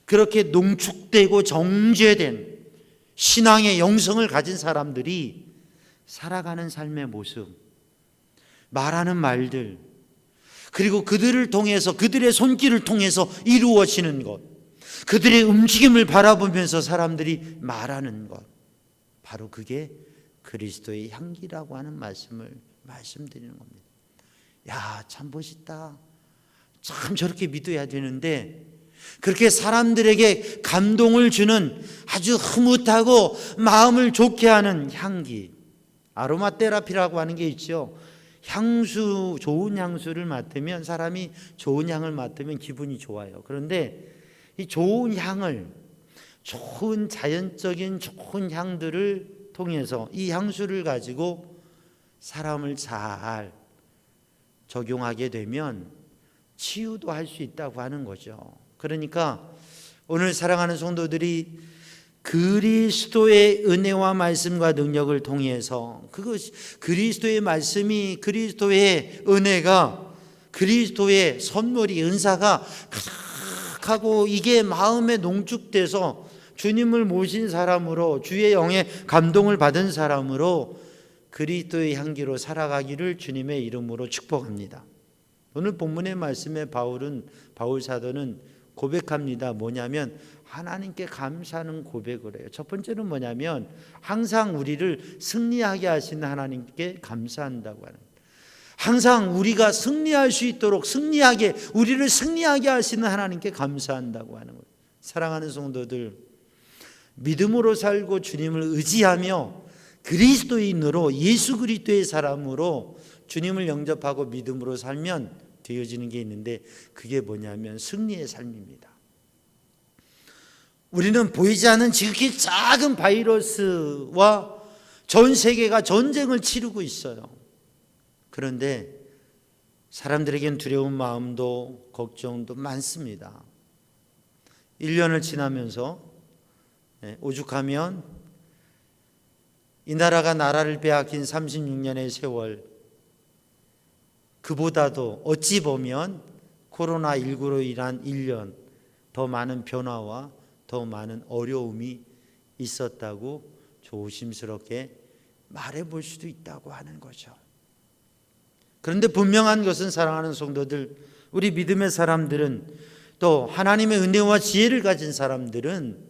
S2: 그렇게 농축되고 정죄된 신앙의 영성을 가진 사람들이 살아가는 삶의 모습, 말하는 말들, 그리고 그들을 통해서 그들의 손길을 통해서 이루어지는 것, 그들의 움직임을 바라보면서 사람들이 말하는 것, 바로 그게 그리스도의 향기라고 하는 말씀드리는 겁니다. 야, 참 멋있다. 참 저렇게 믿어야 되는데, 그렇게 사람들에게 감동을 주는 아주 흐뭇하고 마음을 좋게 하는 향기, 아로마 테라피라고 하는 게 있죠. 향수, 좋은 향수를 맡으면, 사람이 좋은 향을 맡으면 기분이 좋아요. 그런데 이 좋은 향을, 좋은 자연적인 좋은 향들을 통해서 이 향수를 가지고 사람을 잘 적용하게 되면 치유도 할 수 있다고 하는 거죠. 그러니까 오늘 사랑하는 성도들이 그리스도의 은혜와 말씀과 능력을 통해서, 그것이 그리스도의 말씀이, 그리스도의 은혜가, 그리스도의 선물이, 은사가 가득하고 이게 마음에 농축돼서 주님을 모신 사람으로, 주의 영에 감동을 받은 사람으로 그리스도의 향기로 살아가기를 주님의 이름으로 축복합니다. 오늘 본문의 말씀에 바울 사도는 고백합니다. 뭐냐면 하나님께 감사하는 고백을 해요. 첫 번째는 뭐냐면 항상 우리를 승리하게 하시는 하나님께 감사한다고 하는 거예요. 항상 우리가 승리할 수 있도록 우리를 승리하게 하시는 하나님께 감사한다고 하는 거예요. 사랑하는 성도들, 믿음으로 살고 주님을 의지하며 그리스도인으로, 예수 그리스도의 사람으로 주님을 영접하고 믿음으로 살면 되어지는 게 있는데, 그게 뭐냐면 승리의 삶입니다. 우리는 보이지 않는 지극히 작은 바이러스와 전 세계가 전쟁을 치르고 있어요. 그런데 사람들에겐 두려운 마음도 걱정도 많습니다. 1년을 지나면서 오죽하면 이 나라가 나라를 빼앗긴 36년의 세월, 그보다도 어찌 보면 코로나19로 인한 1년 더 많은 변화와 더 많은 어려움이 있었다고 조심스럽게 말해볼 수도 있다고 하는 거죠. 그런데 분명한 것은, 사랑하는 성도들, 우리 믿음의 사람들은, 또 하나님의 은혜와 지혜를 가진 사람들은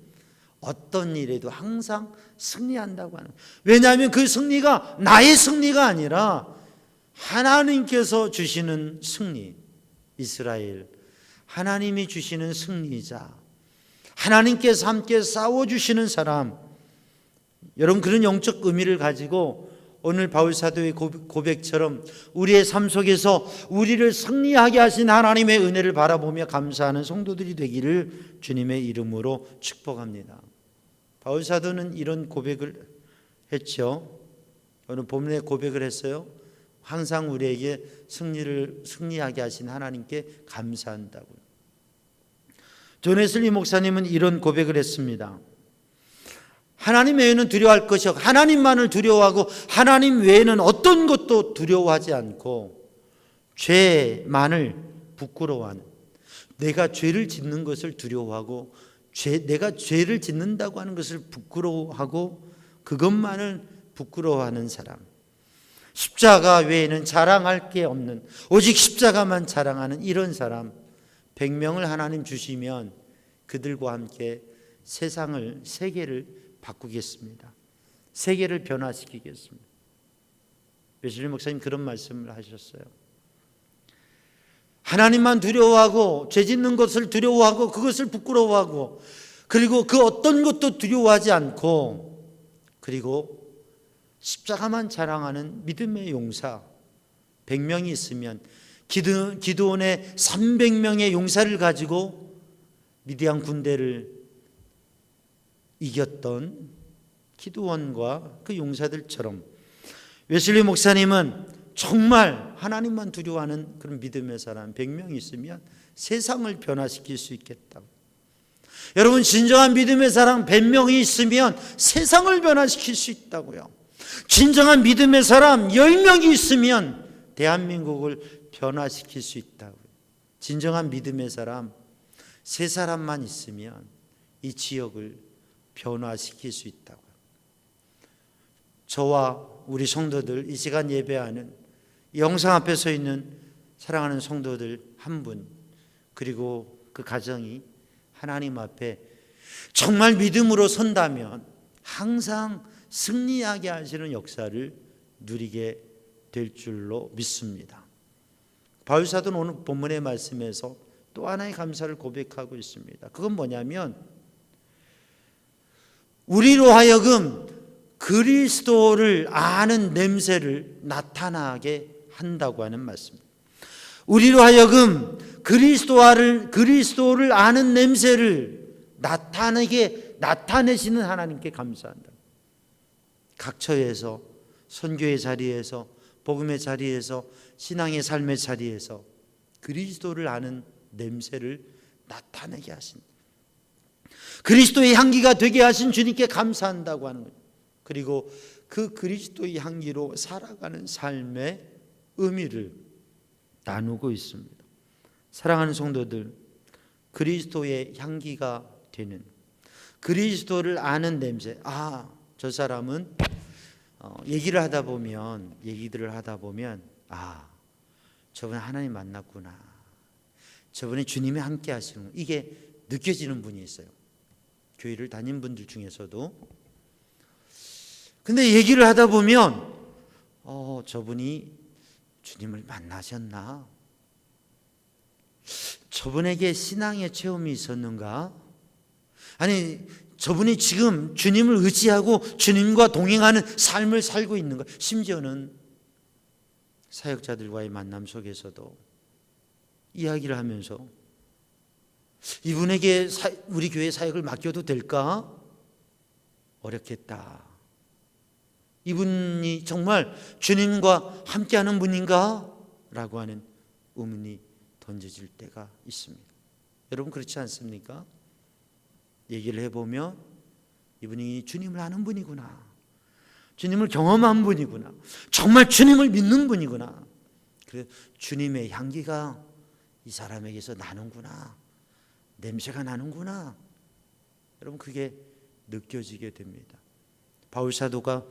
S2: 어떤 일에도 항상 승리한다고 하는 거예요. 왜냐하면 그 승리가 나의 승리가 아니라 하나님께서 주시는 승리, 이스라엘 하나님이 주시는 승리자, 하나님께서 함께 싸워주시는 사람, 여러분, 그런 영적 의미를 가지고 오늘 바울 사도의 고백처럼 우리의 삶 속에서 우리를 승리하게 하신 하나님의 은혜를 바라보며 감사하는 성도들이 되기를 주님의 이름으로 축복합니다. 바울 사도는 이런 고백을 했죠. 오늘 본문에 고백을 했어요. 항상 우리에게 승리하게 하신 하나님께 감사한다고요. 존 웨슬리 목사님은 이런 고백을 했습니다. 하나님 외에는 두려워할 것이 없고 하나님만을 두려워하고 하나님 외에는 어떤 것도 두려워하지 않고 죄만을 부끄러워하는, 내가 죄를 짓는 것을 두려워하고 내가 죄를 짓는다고 하는 것을 부끄러워하고 그것만을 부끄러워하는 사람, 십자가 외에는 자랑할 게 없는, 오직 십자가만 자랑하는 이런 사람 100명을 하나님 주시면 그들과 함께 세계를 바꾸겠습니다. 세계를 변화시키겠습니다. 웨슬리 목사님 그런 말씀을 하셨어요. 하나님만 두려워하고 죄 짓는 것을 두려워하고 그것을 부끄러워하고 그리고 그 어떤 것도 두려워하지 않고 그리고 십자가만 자랑하는 믿음의 용사 100명이 있으면 기드온의 300명의 용사를 가지고 미디안 군대를 이겼던 기드온과 그 용사들처럼 웨슬리 목사님은 정말 하나님만 두려워하는 그런 믿음의 사람 100명이 있으면 세상을 변화시킬 수 있겠다고. 여러분, 진정한 믿음의 사람 100명이 있으면 세상을 변화시킬 수 있다고요. 진정한 믿음의 사람 10명이 있으면 대한민국을 변화시킬 수 있다고요. 진정한 믿음의 사람 3사람만 있으면 이 지역을 변화시킬 수 있다고요. 저와 우리 성도들, 이 시간 예배하는 영상 앞에 서 있는 사랑하는 성도들 한 분, 그리고 그 가정이 하나님 앞에 정말 믿음으로 선다면 항상 승리하게 하시는 역사를 누리게 될 줄로 믿습니다. 바울 사도는 오늘 본문의 말씀에서 또 하나의 감사를 고백하고 있습니다. 그건 뭐냐면 우리로 하여금 그리스도를 아는 냄새를 나타나게 한다고 하는 말씀입니다. 우리로 하여금 그리스도를 아는 냄새를 나타내시는 하나님께 감사한다. 각 처에서, 선교의 자리에서, 복음의 자리에서, 신앙의 삶의 자리에서 그리스도를 아는 냄새를 나타내게 하신다. 그리스도의 향기가 되게 하신 주님께 감사한다고 하는 거예요. 그리고 그 그리스도의 향기로 살아가는 삶의 의미를 나누고 있습니다. 사랑하는 성도들, 그리스도의 향기가 되는, 그리스도를 아는 냄새. 저 사람은 얘기들을 하다 보면 저번에 하나님 만났구나, 저번에 주님이 함께 하시는, 이게 느껴지는 분이 있어요. 교회를 다닌 분들 중에서도. 근데 얘기를 하다 보면 저분이 주님을 만나셨나? 저분에게 신앙의 체험이 있었는가? 아니, 저분이 지금 주님을 의지하고 주님과 동행하는 삶을 살고 있는가? 심지어는 사역자들과의 만남 속에서도 이야기를 하면서 이분에게 우리 교회 사역을 맡겨도 될까? 어렵겠다. 이분이 정말 주님과 함께하는 분인가? 라고 하는 의문이 던져질 때가 있습니다. 여러분, 그렇지 않습니까? 얘기를 해보면 이분이 주님을 아는 분이구나, 주님을 경험한 분이구나, 정말 주님을 믿는 분이구나, 그래 주님의 향기가 이 사람에게서 나는구나, 냄새가 나는구나. 여러분, 그게 느껴지게 됩니다. 바울 사도가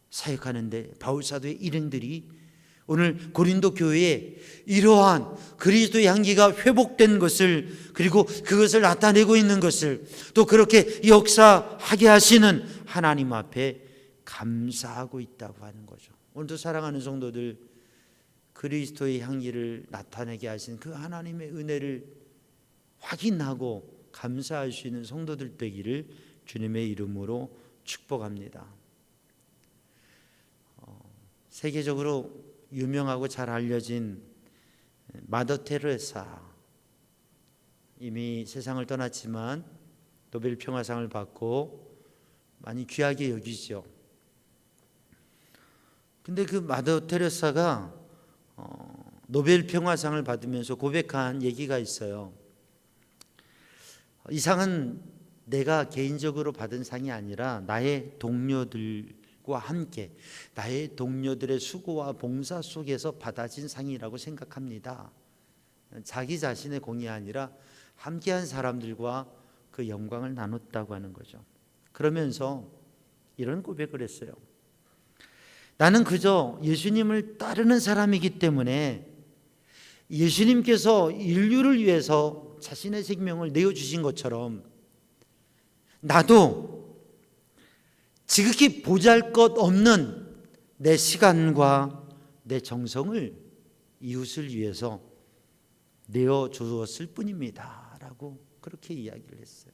S2: 사역하는데 바울 사도의 일행들이 오늘 고린도 교회에 이러한 그리스도의 향기가 회복된 것을, 그리고 그것을 나타내고 있는 것을, 또 그렇게 역사하게 하시는 하나님 앞에 감사하고 있다고 하는 거죠. 오늘도 사랑하는 성도들, 그리스도의 향기를 나타내게 하신 그 하나님의 은혜를 확인하고 감사할 수 있는 성도들 되기를 주님의 이름으로 축복합니다. 세계적으로 유명하고 잘 알려진 마더 테레사, 이미 세상을 떠났지만 노벨 평화상을 받고 많이 귀하게 여기죠. 근데 그 마더 테레사가 노벨 평화상을 받으면서 고백한 얘기가 있어요. 이 상은 내가 개인적으로 받은 상이 아니라 나의 동료들과 함께 나의 동료들의 수고와 봉사 속에서 받아진 상이라고 생각합니다. 자기 자신의 공이 아니라 함께한 사람들과 그 영광을 나눴다고 하는 거죠. 그러면서 이런 고백을 했어요. 나는 그저 예수님을 따르는 사람이기 때문에 예수님께서 인류를 위해서 자신의 생명을 내어주신 것처럼 나도 지극히 보잘것없는 내 시간과 내 정성을 이웃을 위해서 내어주었을 뿐입니다 라고 그렇게 이야기를 했어요.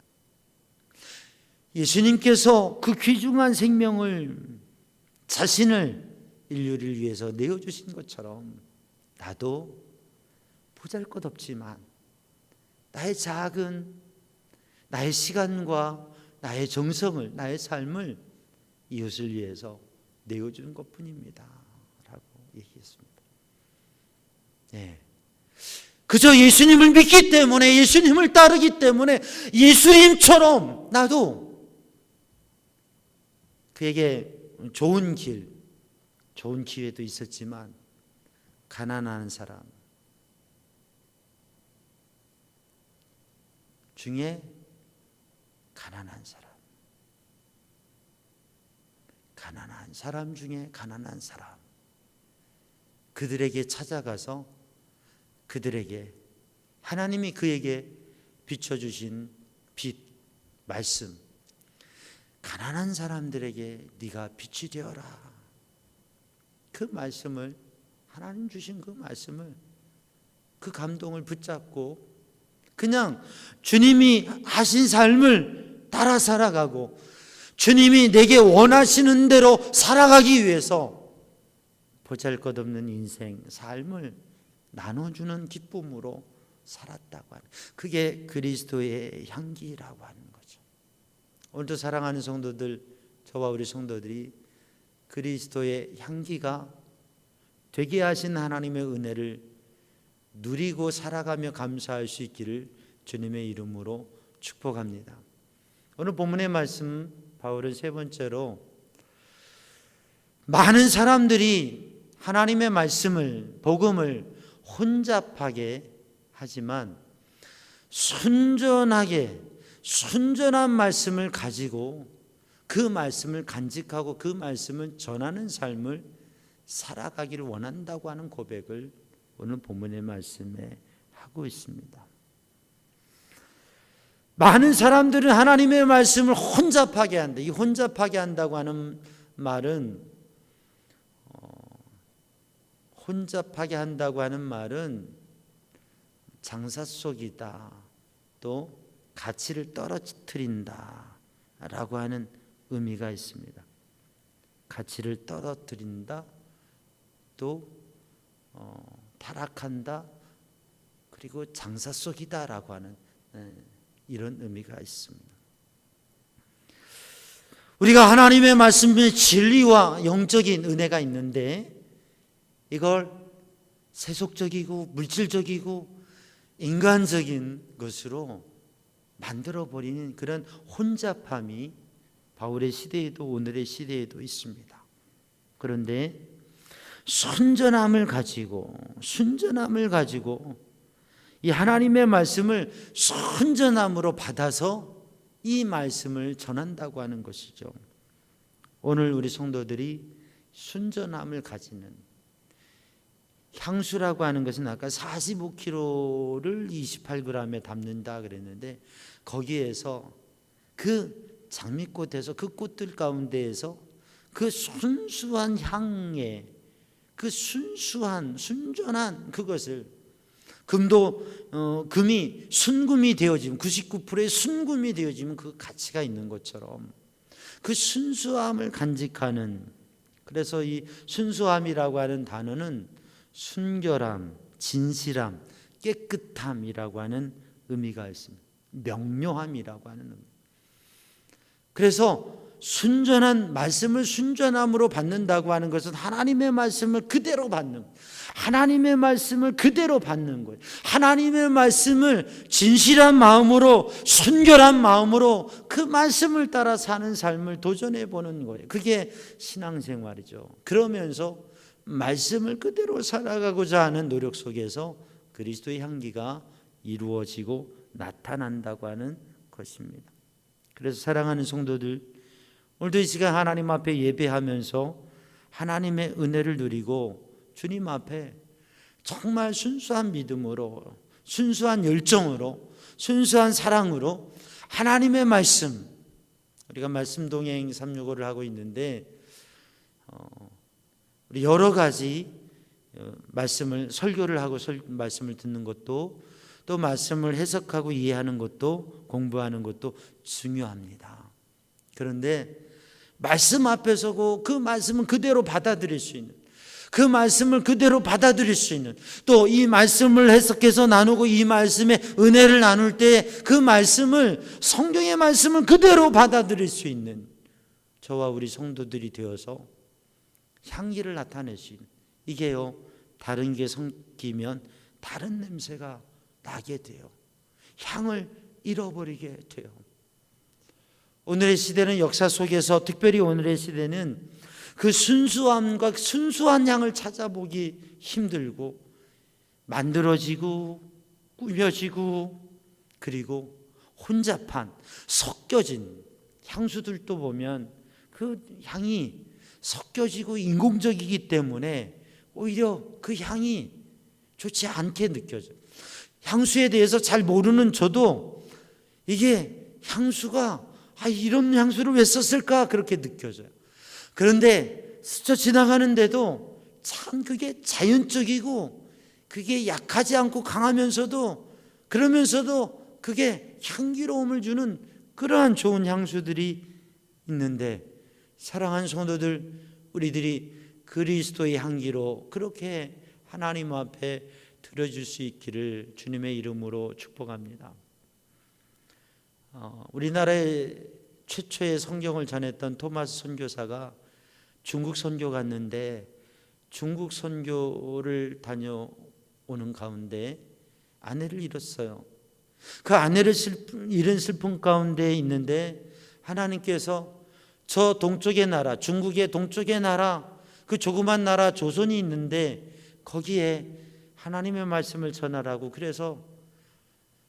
S2: 예수님께서 그 귀중한 생명을 자신을 인류를 위해서 내어주신 것처럼 나도 보잘것없지만 나의 작은 나의 시간과 나의 정성을 나의 삶을 이웃을 위해서 내어주는 것뿐입니다 라고 얘기했습니다. 네. 그저 예수님을 믿기 때문에 예수님을 따르기 때문에 예수님처럼 나도 그에게 좋은 길, 좋은 기회도 있었지만 가난한 사람 중에 가난한 사람 중에 가난한 사람 그들에게 찾아가서 그들에게 하나님이 그에게 비춰주신 빛, 말씀 가난한 사람들에게 네가 빛이 되어라. 그 말씀을 하나님 주신 그 말씀을 그 감동을 붙잡고 그냥 주님이 하신 삶을 따라 살아가고 주님이 내게 원하시는 대로 살아가기 위해서 보잘것없는 인생, 삶을 나눠주는 기쁨으로 살았다고 하는 그게 그리스도의 향기라고 하는 거죠. 오늘도 사랑하는 성도들, 저와 우리 성도들이 그리스도의 향기가 되게 하신 하나님의 은혜를 누리고 살아가며 감사할 수 있기를 주님의 이름으로 축복합니다. 오늘 본문의 말씀 바울은 세 번째로 많은 사람들이 하나님의 말씀을 복음을 혼잡하게 하지만 순전한 말씀을 가지고 그 말씀을 간직하고 그 말씀을 전하는 삶을 살아가기를 원한다고 하는 고백을 오늘 본문의 말씀에 하고 있습니다. 많은 사람들은 하나님의 말씀을 혼잡하게 한다. 이 혼잡하게 한다고 하는 말은 장사 속이다. 또 가치를 떨어뜨린다 라고 하는 의미가 있습니다. 가치를 떨어뜨린다. 또 타락한다. 그리고 장사 속이다 라고 하는 이런 의미가 있습니다. 우리가 하나님의 말씀의 진리와 영적인 은혜가 있는데 이걸 세속적이고 물질적이고 인간적인 것으로 만들어버리는 그런 혼잡함이 바울의 시대에도 오늘의 시대에도 있습니다. 그런데 순전함을 가지고 이 하나님의 말씀을 순전함으로 받아서 이 말씀을 전한다고 하는 것이죠. 오늘 우리 성도들이 순전함을 가지는 향수라고 하는 것은 아까 45kg를 28g에 담는다 그랬는데 거기에서 그 장미꽃에서 그 꽃들 가운데에서 그 순수한 향에 그 순전한 그것을 금이 순금이 되어지면 99%의 순금이 되어지면 그 가치가 있는 것처럼 그 순수함을 간직하는 그래서 이 순수함이라고 하는 단어는 순결함, 진실함, 깨끗함이라고 하는 의미가 있습니다. 명료함이라고 하는 의미. 그래서 순전한 말씀을 순전함으로 받는다고 하는 것은 하나님의 말씀을 그대로 받는, 하나님의 말씀을 그대로 받는 거예요. 하나님의 말씀을 진실한 마음으로, 순결한 마음으로 그 말씀을 따라 사는 삶을 도전해 보는 거예요. 그게 신앙생활이죠. 그러면서 말씀을 그대로 살아가고자 하는 노력 속에서 그리스도의 향기가 이루어지고 나타난다고 하는 것입니다. 그래서 사랑하는 성도들, 오늘도 이 시간 하나님 앞에 예배하면서 하나님의 은혜를 누리고 주님 앞에 정말 순수한 믿음으로, 순수한 열정으로, 순수한 사랑으로 하나님의 말씀, 우리가 말씀 동행 365를 하고 있는데 우리 여러 가지 말씀을 설교를 하고 말씀을 듣는 것도, 또 말씀을 해석하고 이해하는 것도, 공부하는 것도 중요합니다. 그런데 말씀 앞에 서고 그 말씀은 그대로 받아들일 수 있는, 그 말씀을 그대로 받아들일 수 있는, 또 이 말씀을 해석해서 나누고 이 말씀의 은혜를 나눌 때 그 말씀을, 성경의 말씀을 그대로 받아들일 수 있는 저와 우리 성도들이 되어서 향기를 나타낼 수 있는, 이게요, 다른 게 섞이면 다른 냄새가 나게 돼요. 향을 잃어버리게 돼요. 오늘의 시대는, 역사 속에서 특별히 오늘의 시대는 그 순수함과 순수한 향을 찾아보기 힘들고, 만들어지고 꾸며지고 그리고 혼잡한 섞여진 향수들도 보면 그 향이 섞여지고 인공적이기 때문에 오히려 그 향이 좋지 않게 느껴져요. 향수에 대해서 잘 모르는 저도 이게 향수가 이런 향수를 왜 썼을까 그렇게 느껴져요. 그런데 스쳐 지나가는데도 참 그게 자연적이고, 그게 약하지 않고 강하면서도, 그러면서도 그게 향기로움을 주는 그러한 좋은 향수들이 있는데, 사랑하는 성도들, 우리들이 그리스도의 향기로 그렇게 하나님 앞에 드려줄 수 있기를 주님의 이름으로 축복합니다. 우리나라의 최초의 성경을 전했던 토마스 선교사가 중국 선교 갔는데, 중국 선교를 다녀오는 가운데 아내를 잃었어요. 그 아내를 잃은 슬픔 가운데 있는데 하나님께서 저 동쪽의 나라, 중국의 동쪽의 나라, 그 조그만 나라 조선이 있는데 거기에 하나님의 말씀을 전하라고, 그래서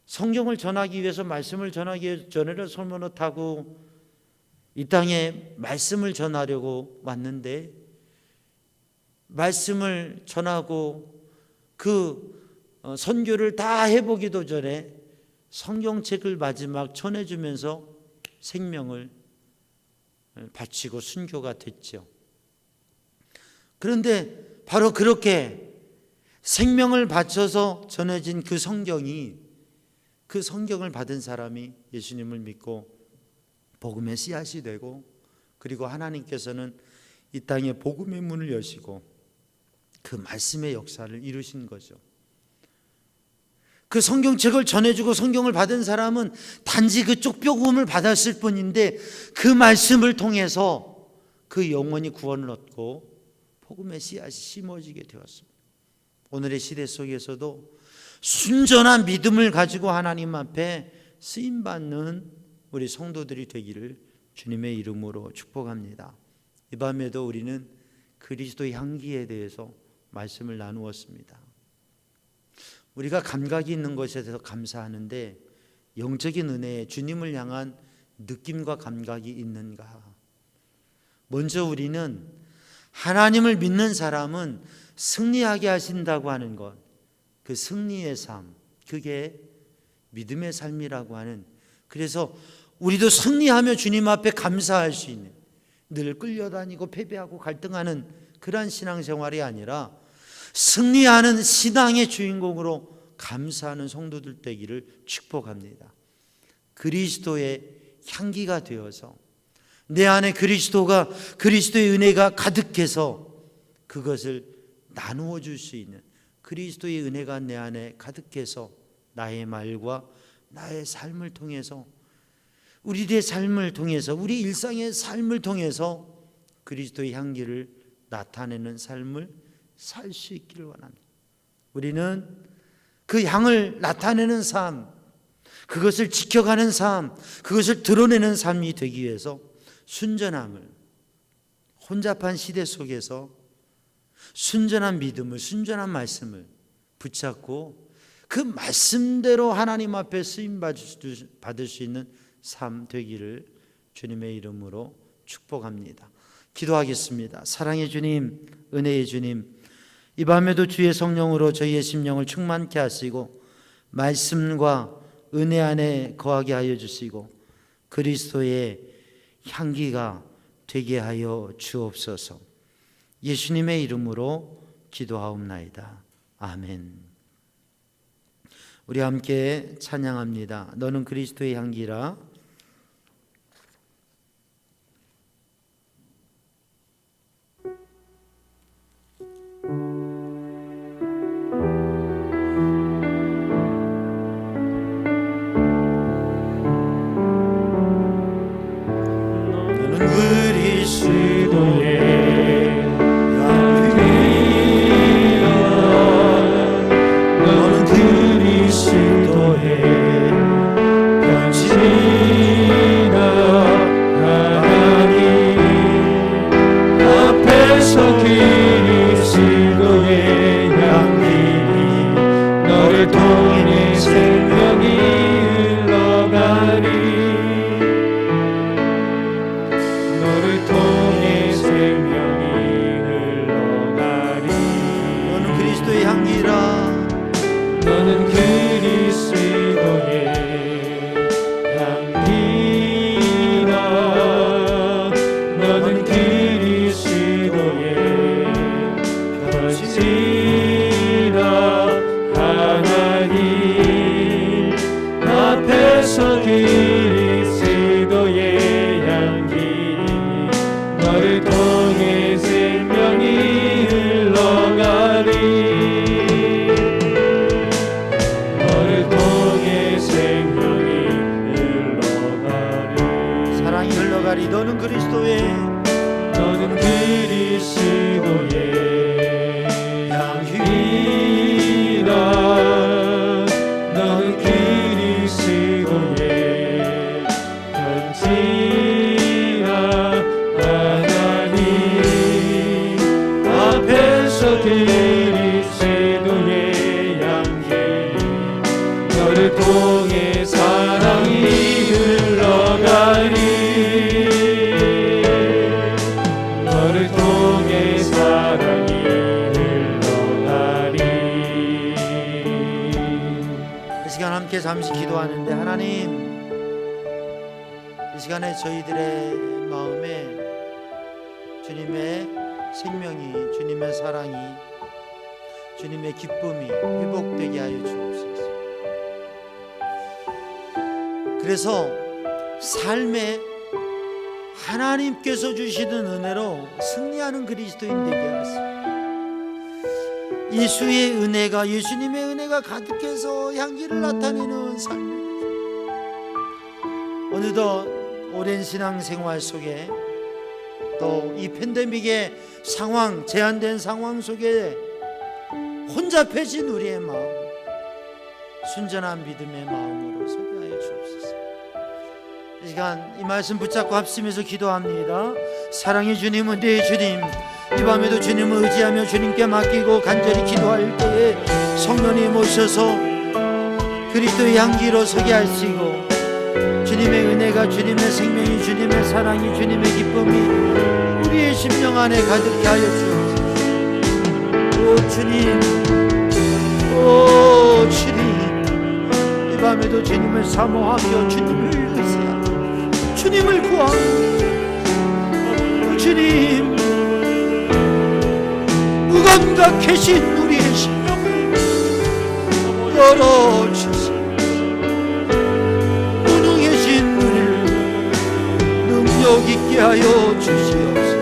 S2: 성경을 전하기 위해서, 말씀을 전하기 위해서 전해를 소문을 타고 이 땅에 말씀을 전하려고 왔는데, 말씀을 전하고 그 선교를 다 해보기도 전에 성경책을 마지막 전해주면서 생명을 바치고 순교가 됐죠. 그런데 바로 그렇게 생명을 바쳐서 전해진 그 성경이, 그 성경을 받은 사람이 예수님을 믿고 복음의 씨앗이 되고, 그리고 하나님께서는 이 땅에 복음의 문을 여시고 그 말씀의 역사를 이루신 거죠. 그 성경책을 전해주고 성경을 받은 사람은 단지 그 쪽복음을 받았을 뿐인데, 그 말씀을 통해서 그 영혼이 구원을 얻고 복음의 씨앗이 심어지게 되었습니다. 오늘의 시대 속에서도 순전한 믿음을 가지고 하나님 앞에 쓰임받는 우리 성도들이 되기를 주님의 이름으로 축복합니다. 이 밤에도 우리는 그리스도의 향기에 대해서 말씀을 나누었습니다. 우리가 감각이 있는 것에 대해서 감사하는데, 영적인 은혜에 주님을 향한 느낌과 감각이 있는가? 먼저 우리는 하나님을 믿는 사람은 승리하게 하신다고 하는 것, 그 승리의 삶, 그게 믿음의 삶이라고 하는, 그래서 우리도 승리하며 주님 앞에 감사할 수 있는, 늘 끌려다니고 패배하고 갈등하는 그러한 신앙생활이 아니라 승리하는 신앙의 주인공으로 감사하는 성도들 되기를 축복합니다. 그리스도의 향기가 되어서 내 안에 그리스도의 은혜가 가득해서 그것을 나누어 줄 수 있는, 그리스도의 은혜가 내 안에 가득해서 나의 말과 나의 삶을 통해서 우리의 삶을 통해서, 우리 일상의 삶을 통해서 그리스도의 향기를 나타내는 삶을 살 수 있기를 원합니다. 우리는 그 향을 나타내는 삶, 그것을 지켜가는 삶, 그것을 드러내는 삶이 되기 위해서 순전함을, 혼잡한 시대 속에서 순전한 믿음을, 순전한 말씀을 붙잡고 그 말씀대로 하나님 앞에 쓰임 받을 수 있는 삶 되기를 주님의 이름으로 축복합니다. 기도하겠습니다. 사랑의 주님, 은혜의 주님, 이 밤에도 주의 성령으로 저희의 심령을 충만케 하시고 말씀과 은혜 안에 거하게 하여 주시고 그리스도의 향기가 되게 하여 주옵소서. 예수님의 이름으로 기도하옵나이다. 아멘. 우리 함께 찬양합니다. 너는 그리스도의 향기라. 잠시 기도하는데, 하나님, 이 시간에 저희들의 마음에 주님의 생명이, 주님의 사랑이, 주님의 기쁨이 회복되게 하여 주옵소서. 그래서 삶에 하나님께서 주시는 은혜로 승리하는 그리스도인 되게 하소서. 예수의 은혜가, 예수님의 은혜가 가득해서 향기를 나타내는 삶입니다. 어느덧 오랜 신앙생활 속에 또 이 팬데믹의 상황, 제한된 상황 속에 혼잡해진 우리의 마음, 순전한 믿음의 마음으로 서게 하여 주옵소서. 이 시간 이 말씀 붙잡고 합심해서 기도합니다. 사랑의 주님, 은혜의 주님, 이 밤에도 주님을 의지하며 주님께 맡기고 간절히 기도할 때에 성령님 오셔서 그리스도의 향기로 서게 하시고 주님의 은혜가, 주님의 생명이, 주님의 사랑이, 주님의 기쁨이 우리의 심령 안에 가득히 하여 주옵소서. 오 주님, 오 주님, 이 밤에도 주님을 사모하며 주님을 의지하며 주님을 구하며 주님, 무감각해진 우리의 심령을 열어주시고 무능해진 우리를 능력 있게 하여 주시옵소서.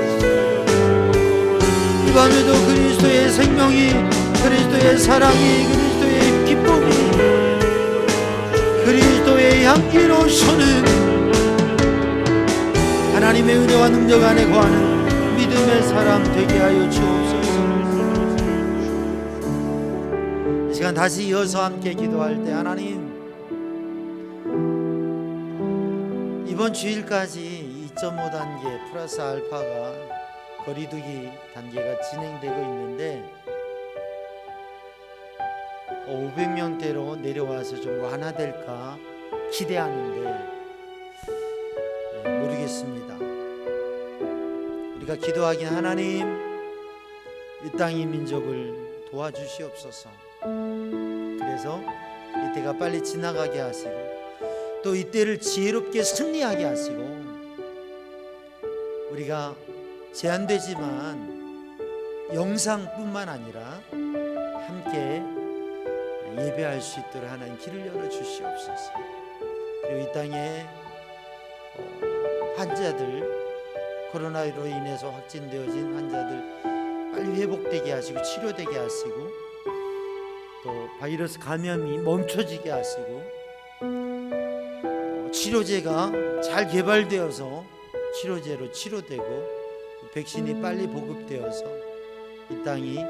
S2: 이 밤에도 그리스도의 생명이, 그리스도의 사랑이, 그리스도의 기쁨이, 그리스도의 향기로 서는 하나님의 은혜와 능력 안에 거하는 믿음의 사람 되게 하여 주옵소서. 이 시간 다시 이어서 함께 기도할 때 하나님, 이번 주일까지 2.5단계 플러스 알파가 거리두기 단계가 진행되고 있는데 500명대로 내려와서 좀 완화될까 기대하는데 모르겠습니다. 우리가 기도하긴 하나님, 이 땅의 민족을 도와주시옵소서. 그래서 이때가 빨리 지나가게 하시고 또 이때를 지혜롭게 승리하게 하시고 우리가 제한되지만 영상뿐만 아니라 함께 예배할 수 있도록 하나님 길을 열어주시옵소서. 그리고 이 땅에 환자들, 코로나로 인해서 확진되어진 환자들 빨리 회복되게 하시고 치료되게 하시고 또 바이러스 감염이 멈춰지게 하시고 치료제가 잘 개발되어서 치료제로 치료되고 백신이 빨리 보급되어서 이 땅이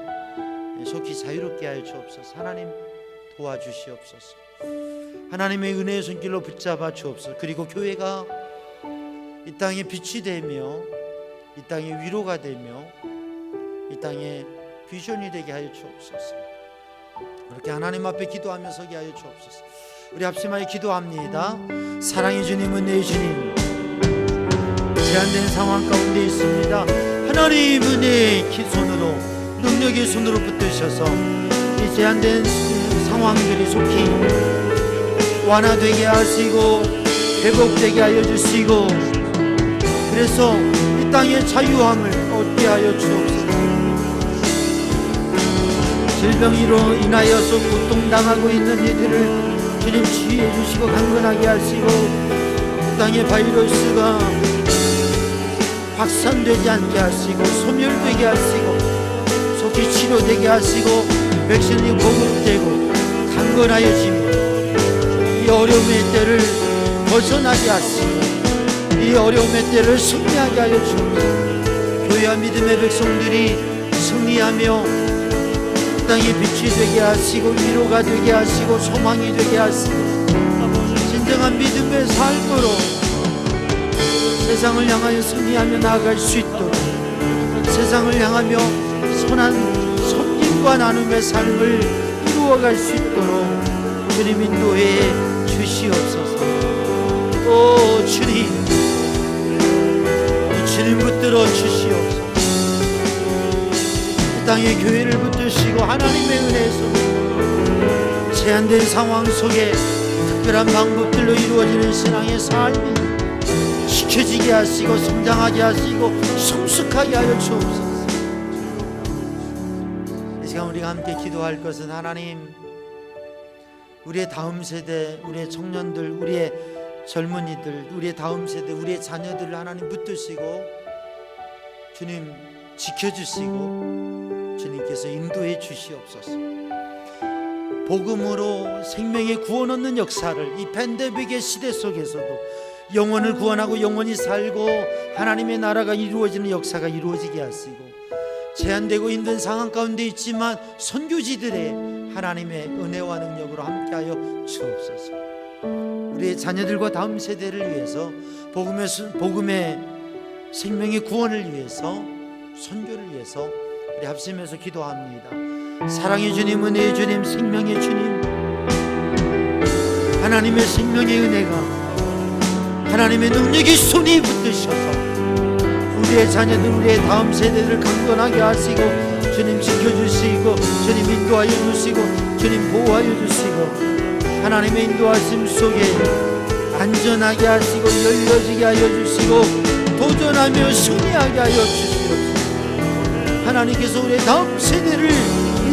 S2: 속히 자유롭게 하여 주옵소서. 하나님 도와주시옵소서. 하나님의 은혜의 손길로 붙잡아 주옵소서. 그리고 교회가 이 땅에 빛이 되며 이 땅에 위로가 되며 이 땅에 비전이 되게 하여 주옵소서. 그렇게 하나님 앞에 기도하며 서게 하여 주옵소서. 우리 합심하여 기도합니다. 사랑의 주님, 은혜의 주님, 제한된 상황 가운데 있습니다. 하나님 은혜의 손으로, 능력의 손으로 붙드셔서 이 제한된 상황들이 속히 완화되게 하시고 회복되게 하여 주시고 그래서 이 땅의 자유함을 얻게 하여 주옵소서. 질병으로 인하여서 고통당하고 있는 이들을 주님 치유해 주시고 강건하게 하시고 이 땅의 바이러스가 확산되지 않게 하시고 소멸되게 하시고 속히 치료되게 하시고 백신이 보급되고 강건하여지며 이 어려움의 때를 벗어나게 하시고 이 어려움의 때를 승리하게 하여 주옵소서. 교회와 믿음의 백성들이 승리하며 땅에 빛이 되게 하시고 위로가 되게 하시고 소망이 되게 하시고 진정한 믿음의 삶으로 세상을 향하여 승리하며 나아갈 수 있도록 세상을 향하며 선한 섬김과 나눔의 삶을 이루어갈 수 있도록 주님 인도해 주시옵소서. 오 주님, 주님 붙들어 주시옵소서. 이 땅의 교회를 붙드시고 하나님의 은혜의 손으로 제한된 상황 속에 특별한 방법들로 이루어지는 신앙의 삶이 지켜지게 하시고 성장하게 하시고 성숙하게 하여 주옵소서. 이 시간 우리가 함께 기도할 것은 하나님, 우리의 다음 세대, 우리의 청년들, 우리의 젊은이들, 우리의 다음 세대, 우리의 자녀들을 하나님 붙드시고 주님 지켜주시고 주님께서 인도해 주시옵소서. 복음으로 생명의 구원 얻는 역사를 이 팬데믹의 시대 속에서도 영혼을 구원하고 영혼이 살고 하나님의 나라가 이루어지는 역사가 이루어지게 하시고 제한되고 힘든 상황 가운데 있지만 선교지들의 하나님의 은혜와 능력으로 함께하여 주옵소서. 우리의 자녀들과 다음 세대를 위해서 복음의 생명의 구원을 위해서 선교를 위해서 우리 합심해서 기도합니다. 사랑의 주님, 은혜의 주님, 생명의 주님, 하나님의 생명의 은혜가 하나님의 능력의 손이 붙드셔서 우리의 자녀들, 우리의 다음 세대를 강건하게 하시고 주님 지켜주시고 주님 인도하여 주시고 주님 보호하여 주시고 하나님의 인도하심 속에 안전하게 하시고 열려지게 하여 주시고 도전하며 승리하게 하여 주시옵소서. 하나님께서 우리의 다음 세대를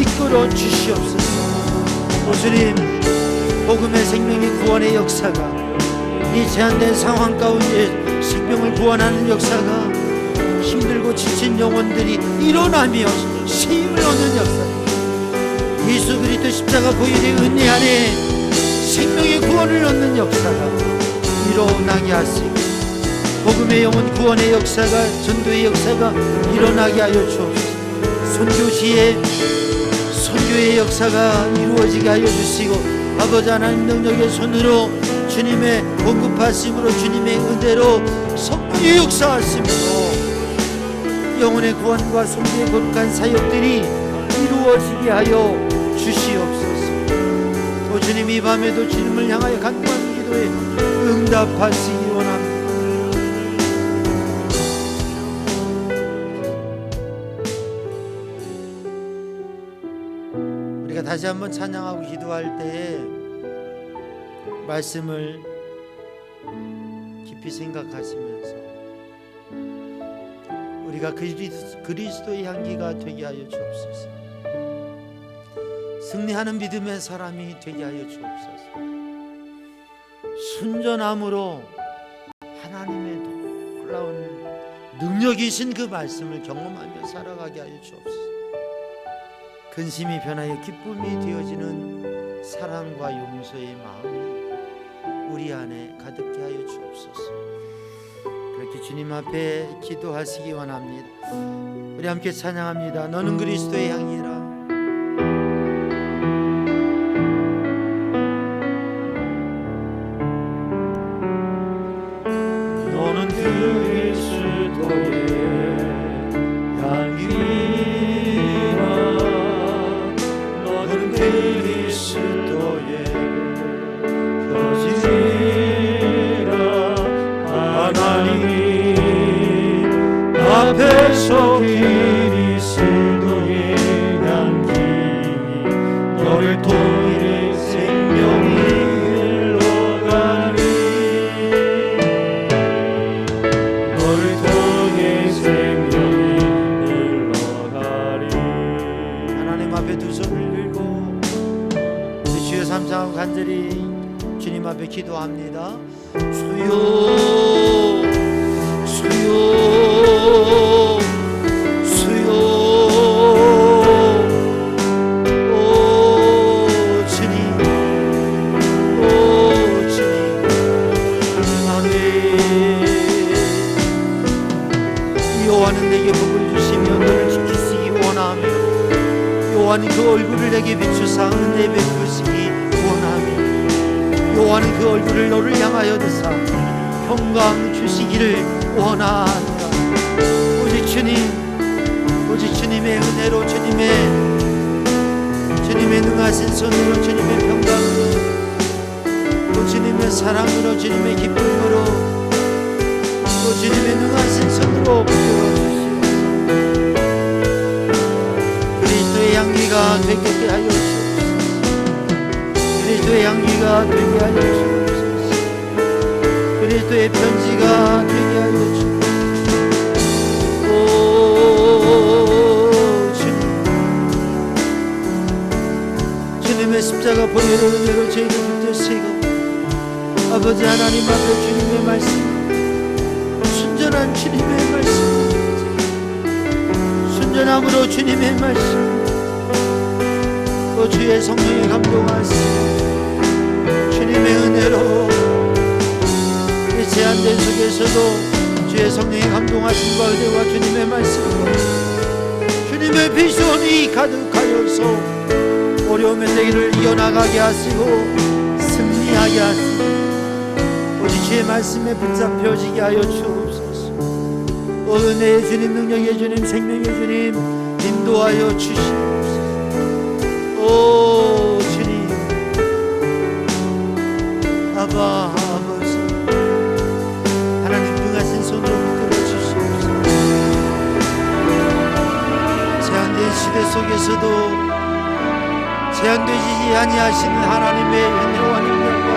S2: 이끌어 주시옵소서. 주님, 복음의 생명의 구원의 역사가 이 제한된 상황 가운데 생명을 구원하는 역사가 힘들고 지친 영혼들이 일어나며 쉼을 얻는 역사, 예수 그리스도 십자가 보혈의 은혜 안에 생명의 구원을 얻는 역사가 일어나게 하시고 복음의 영혼, 구원의 역사가, 전도의 역사가 일어나게 하여 주옵소서. 선교의 역사가 이루어지게 하여 주시고, 아버지 하나님 능력의 손으로 주님의 공급하심으로 주님의 은혜로 성령의 역사하심으로 영혼의 구원과 선교의 거룩한 사역들이 이루어지게 하여 주시옵소서. 또 주님 이 밤에도 주님을 향하여 간구하는 기도에 응답하시기 원합니다. 우리가 다시 한번 찬양하고 기도할 때에 말씀을 깊이 생각하시면서 우리가 그리스도의 향기가 되게 하여 주옵소서. 승리하는 믿음의 사람이 되게 하여 주옵소서. 순전함으로 하나님의 놀라운 능력이신 그 말씀을 경험하며 살아가게 하여 주옵소서. 근심이 변하여 기쁨이 되어지는 사랑과 용서의 마음이 우리 안에 가득케 하여 주옵소서. 그렇게 주님 앞에 기도하시기 원합니다. 우리 함께 찬양합니다. 너는 그리스도의 향이라. 너는 그리스도의 향이라. 너는 그리스도의 표지라. 하나님 앞에서 그리스도의 향기 너를 통해 생명이 흘러가니 너를 통해 생명이 흘러가리. 하나님 앞에 두 손을 들고 주여 삼창하고 간절히 주님 앞에 기도합니다. 주여 주여 주여 오 주님 오 주님 아멘. 여호와는 내게 복을 주시며 너를 지키시기 원하며 여호와는 그 얼굴을 내게 비추사 은혜 베푸시기 원하며 여호와는 그 얼굴을 너를 향하여 드사 평강 주시기를 원하노라. 오직 주님의 은혜로 주님의 능하신 손으로 주님의 평강으로 또 주님의 사랑으로 주님의 기쁨으로 또 주님의 능하신 손으로 붙들어주시옵소서. 그리스도의 향기가 되게 하여 주옵소서. 그리스도의 향기가 되게 하여 주옵소서. 그리스도의 편지가 되게 하여 주옵소서. 오 주님, 주님의 십자가 보혈의 은혜로 저희를 붙드시고 아버지 하나님 앞에 주님의 말씀, 순전한 주님의 말씀, 순전함으로 주님의 말씀, 또 주의 성령에 감동하시고 주님의 은혜로 이 제한된 속에서도 주의 성령의 감동하심과 은혜와 주님의 말씀으로 주님의 비전이 가득하여서 어려움의 세계를 이어나가게 하시고 승리하게 하시고 오직 주의 말씀에 붙잡혀지게 하여 주옵소서. 은혜의 주님, 능력의 주님, 생명의 주님 인도하여 주시옵소서. 오 주님, 아바 아버지 하나님 능하신 손으로 붙들어 주시옵소서. 제한된 시대 속에서도 제한되지 아니하시는 하나님의 은혜와 능력과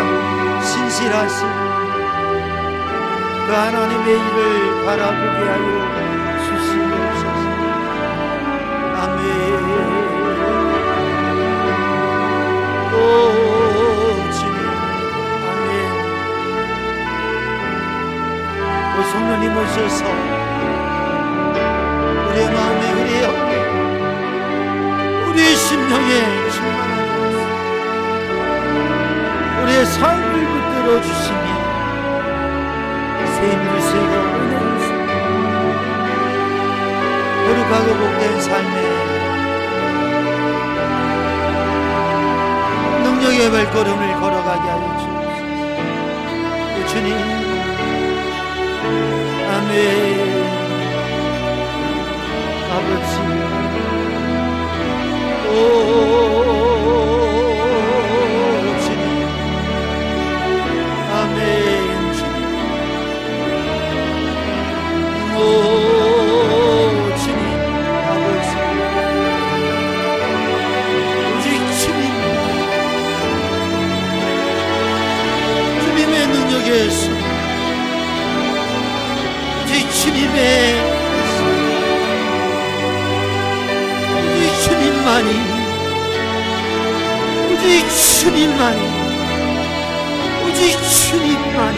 S2: 신실하심, 그 하나님의 일을 바라보게 하여 주시옵소서. 아멘. 오 주님, 아멘. 오 성령님 오셔서 우리의 마음에, 우리의 영에, 우리의 심령에 충만하게 우리의 삶을 붙들어 주시며 새 힘을 주시고 은혜를 주시고 거룩하고 복된 삶에 능력의 발걸음을 걸어가게 하여 주옵소서. 주님, 아멘. 아버지, 주님, 아멘. 주님, 주님, 아버지, 오직 주님, 주님의 능력에서, 오직 주님의 주님만이, 오직 주님만이, 오직 주님만이,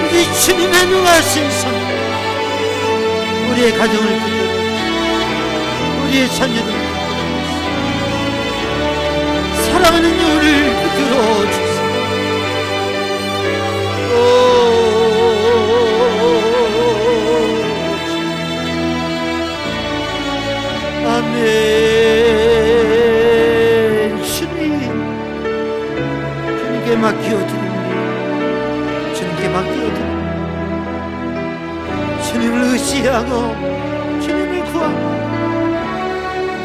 S2: 오직 주님의 능하신 손, 우리의 가정을 붙들어 우리의 자녀들을 붙들어 사랑하는 우리를 붙들어 주세요. 아멘. 주님, 주님께 맡겨드립니다. 주님께 맡겨드립니다. 주님을 의지하고 주님을 구합니다.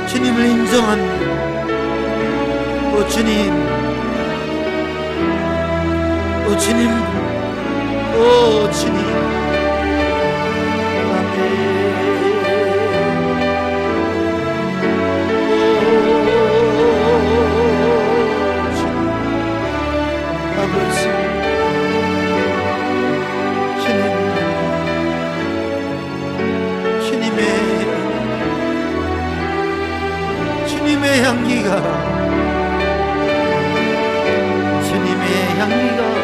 S2: 주님을 인정합니다. 오 주님, 오 주님, 오 주님. 주님의 향기가